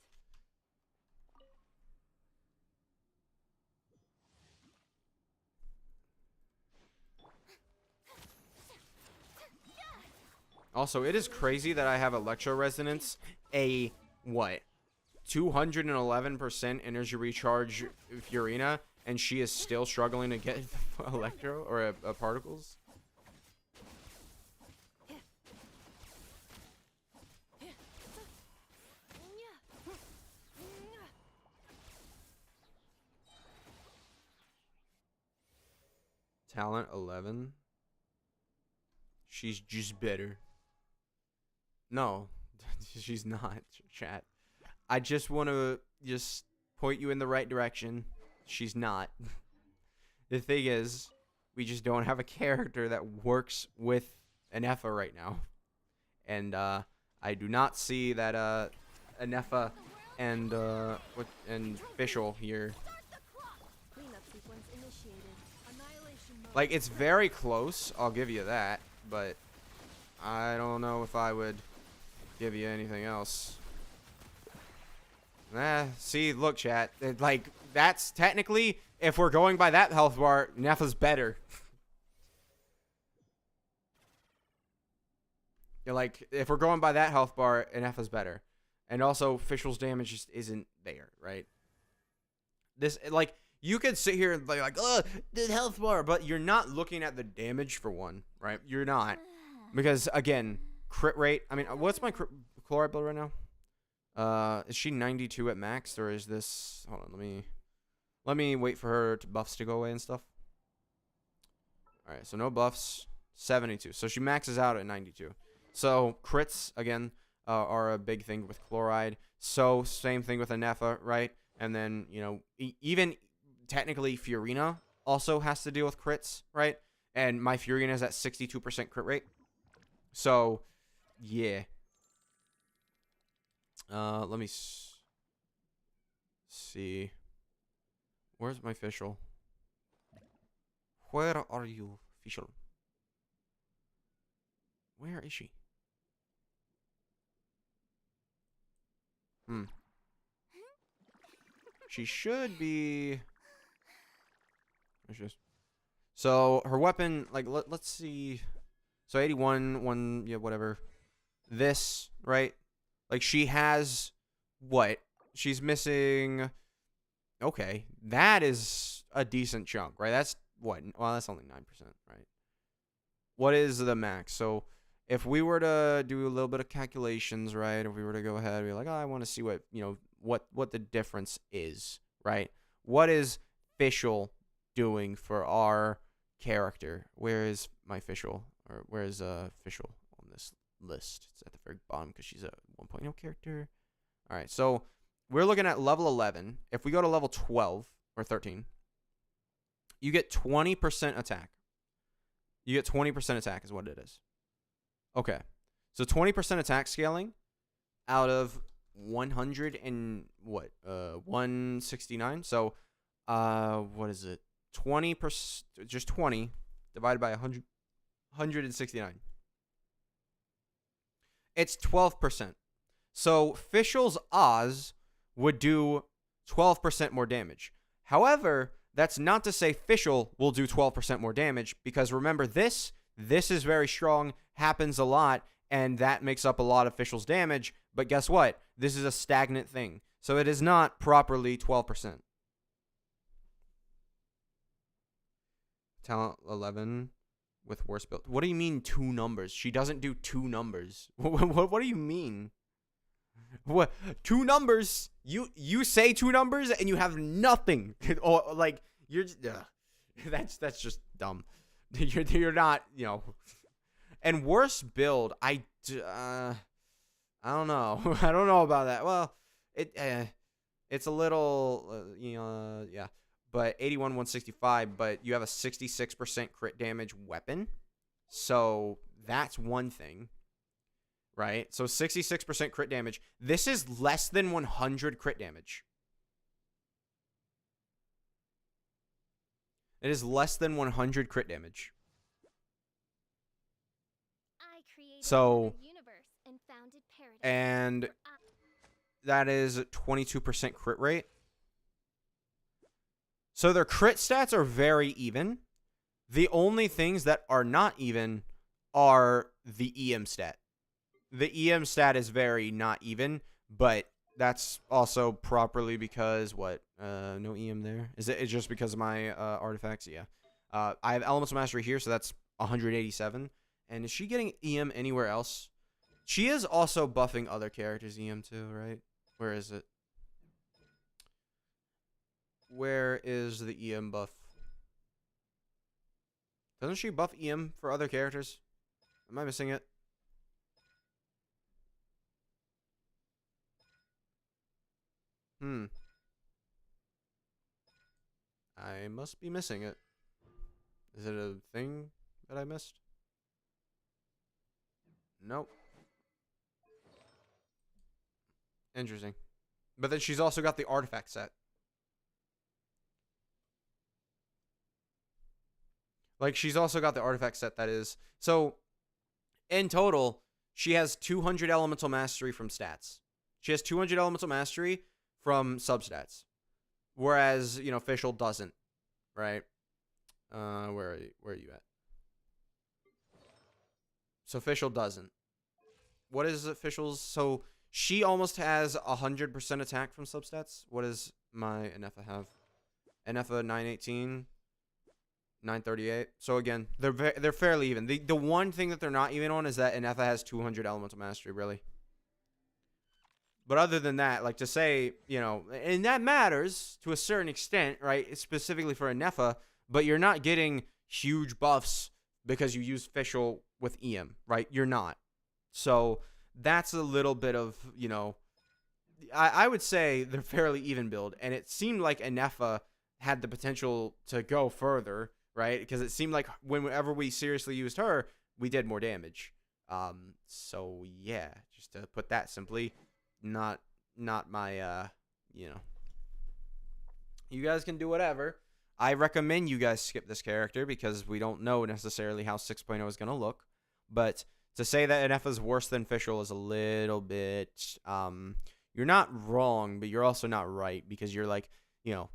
Also, it is crazy that I have Electro Resonance, a what? 211% energy recharge Fiorina, and she is still struggling to get Electro or particles. Talent 11. She's just better. No, she's not, chat. I just want to just point you in the right direction. She's not. The thing is, we just don't have a character that works with Ineffa right now. And I do not see that Ineffa and Fischl here. Like, it's very close, I'll give you that, but I don't know if I would give you anything else. See, look, chat. Like, that's technically, if we're going by that health bar, Ineffa's better. You're like, if we're going by that health bar, Ineffa's better. And also, Fischl's damage just isn't there, right? This, like, you could sit here and be like, oh, the health bar, but you're not looking at the damage for one, right? You're not. Because, again, crit rate. I mean, what's my chloride build right now? Is she 92 at max, or is this... Hold on, let me wait for her buffs to go away and stuff. Alright, so no buffs. 72. So she maxes out at 92. So, crits, again, are a big thing with chloride. So, same thing with Ineffa, right? And then, you know, even... Technically, Fiorina also has to deal with crits, right? And my Fiorina is at 62% crit rate. So, yeah. Let me see. Where's my Fischl? Where are you, Fischl? Where is she? She should be... So her weapon, like, let's see. So 81, yeah, whatever. This, right? Like, she has what? She's missing. Okay, that is a decent chunk, right? That's what? Well, that's only 9%, right? What is the max? So if we were to do a little bit of calculations, right? If we were to go ahead and be like, oh, I want to see what, you know, what the difference is, right? What is Fischl doing for our character? Where is my Fischl? Or where is Fischl on this list? It's at the very bottom because she's a 1.0 character. All right, so we're looking at level 11. If we go to level 12 or 13, you get 20% attack. You get 20% attack is what it is. Okay, so 20% attack scaling out of 100 and what? 169. So, what is it? 20%, just 20 divided by 100, 169. It's 12%. So Fischl's Oz would do 12% more damage. However, that's not to say Fischl will do 12% more damage, because remember, this is very strong, happens a lot, and that makes up a lot of Fischl's damage. But guess what? This is a stagnant thing. So it is not properly 12%. Talent 11 with worst build. What do you mean 2 numbers? She doesn't do 2 numbers. What do you mean? What? 2 numbers? You say 2 numbers and you have nothing. Or like you're that's just dumb. You're not, you know. And worst build, I don't know. I don't know about that. Well, it's a little yeah. But 81, 165, but you have a 66% crit damage weapon. So that's one thing, right? So 66% crit damage. This is less than 100 crit damage. It is less than 100 crit damage. So, and that is 22% crit rate. So their crit stats are very even. The only things that are not even are the EM stat. The EM stat is very not even, but That's also properly because what? No EM there. Is it? It's just because of my artifacts? Yeah. I have Elemental Mastery here, so that's 187. And is she getting EM anywhere else? She is also buffing other characters EM too, right? Where is it? Where is the EM buff? Doesn't she buff EM for other characters? Am I missing it? I must be missing it. Is it a thing that I missed? Nope. Interesting. But then she's also got the artifact set. Like, she's also got the artifact set that is... So, in total, she has 200 elemental mastery from stats. She has 200 elemental mastery from substats. Whereas, you know, Fischl doesn't. Right? Where are you at? So, Fischl doesn't. What is it, Fischl's? So, she almost has 100% attack from substats. What does my Ineffa have? Ineffa 918... 938. So again, they're fairly even. The one thing that they're not even on is that Ineffa has 200 elemental mastery, really. But other than that, like to say, you know, and that matters to a certain extent, right? Specifically for Ineffa, but you're not getting huge buffs because you use Fischl with EM, right? You're not. So that's a little bit of, you know, I would say they're fairly even build, and it seemed like Ineffa had the potential to go further, right? Because it seemed like whenever we seriously used her, we did more damage. So yeah, just to put that simply, not my you know. You guys can do whatever. I recommend you guys skip this character because we don't know necessarily how 6.0 is going to look. But to say that Ineffa is worse than Fischl is a little bit you're not wrong, but you're also not right because you're like, you know,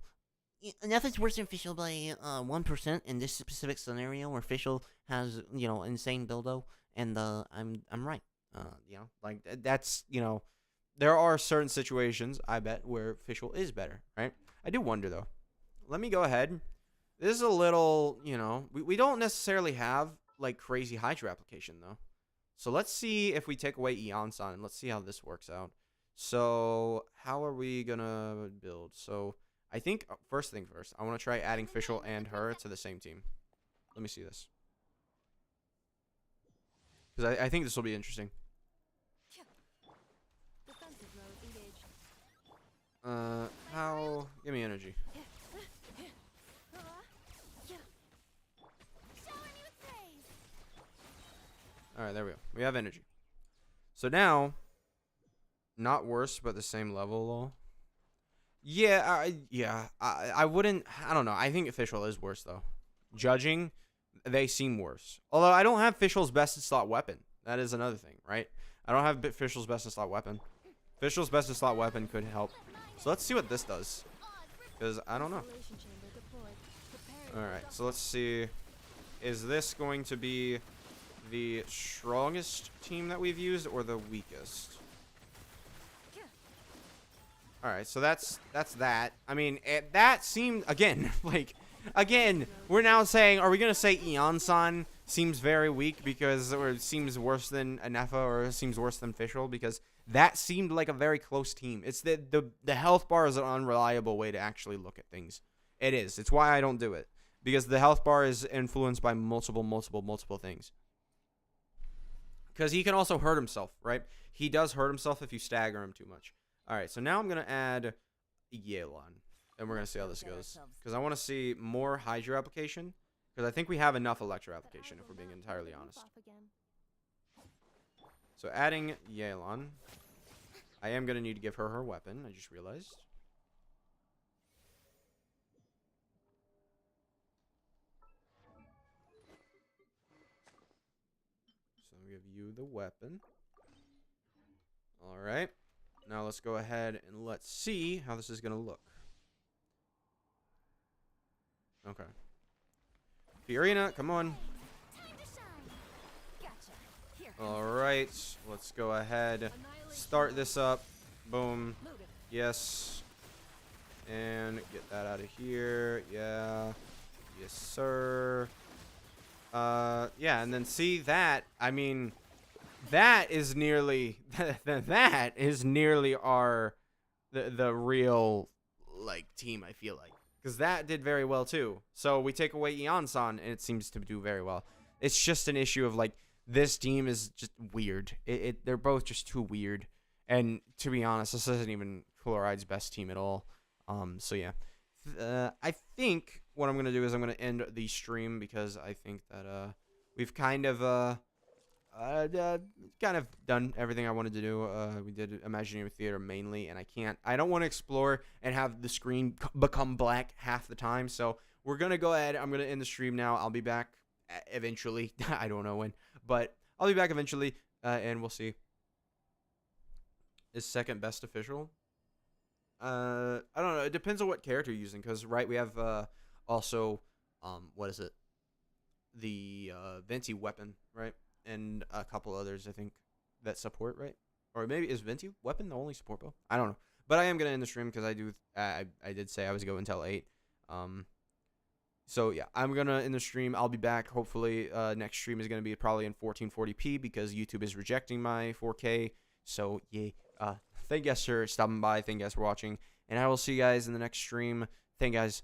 Nothing's worse than Fischl by 1% in this specific scenario where Fischl has, you know, insane buildo, and I'm right. you know, like that's, you know, there are certain situations I bet where Fischl is better, right? I do wonder though. Let me go ahead. This is a little, you know, we don't necessarily have like crazy Hydra application though. So let's see if we take away Eon-san and let's see how this works out. So how are we gonna build? So I think first thing first, I want to try adding Fischl and her to the same team. Let me see this. Because I think this will be interesting. How? Give me energy. Alright, there we go. We have energy. So now, not worse, but the same level, though. Yeah, I wouldn't, I don't know. I think Fischl is worse, though. Judging, they seem worse. Although, I don't have Fischl's best in slot weapon. That is another thing, right? I don't have Fischl's best in slot weapon. Fischl's best in slot weapon could help. So let's see what this does. Because I don't know. Alright, so let's see. Is this going to be the strongest team that we've used or the weakest? Alright, so that's that. I mean, that seemed, again, like, again, we're now saying, are we going to say Eon-san seems very weak because, or it seems worse than Ineffa, or it seems worse than Fischl? Because that seemed like a very close team. It's the health bar is an unreliable way to actually look at things. It is. It's why I don't do it. Because the health bar is influenced by multiple things. Because he can also hurt himself, right? He does hurt himself if you stagger him too much. Alright, so now I'm going to add Yelan. And we're going to see how this goes. Because I want to see more Hydra application. Because I think we have enough Electro application, if we're being entirely honest. So adding Yelan. I am going to need to give her her weapon, I just realized. So I'll give you the weapon. Alright. Now let's go ahead and let's see how this is going to look. Okay. Fiorina, come on. Alright, let's go ahead, start this up. Boom. Yes. And get that out of here. Yeah. Yes, sir. Yeah, and then see that, I mean, that is nearly, that is nearly the real, like, team, I feel like. Because that did very well, too. So we take away Eon-san, and it seems to do very well. It's just an issue of, like, this team is just weird. They're both just too weird. And to be honest, this isn't even Chloride's best team at all. So yeah. I think what I'm going to do is I'm going to end the stream because I think that, we've kind of done everything I wanted to do. We did Imaginary Theater mainly, and I don't want to explore and have the screen become black half the time. So we're going to go ahead. I'm going to end the stream now. I'll be back eventually. I don't know when, but I'll be back eventually, and we'll see. Is second best official? I don't know. It depends on what character you're using, because, right, we have, also, what is it? The Venti weapon, right? And a couple others, I think, that support, right? Or maybe is Venti weapon the only support bow? I don't know. But I am gonna end the stream because I did say I was going until 8. So yeah, I'm gonna end the stream. I'll be back. Hopefully, next stream is gonna be probably in 1440p because YouTube is rejecting my 4K. So yeah. Thank you guys for stopping by. Thank you guys for watching, and I will see you guys in the next stream. Thank you guys.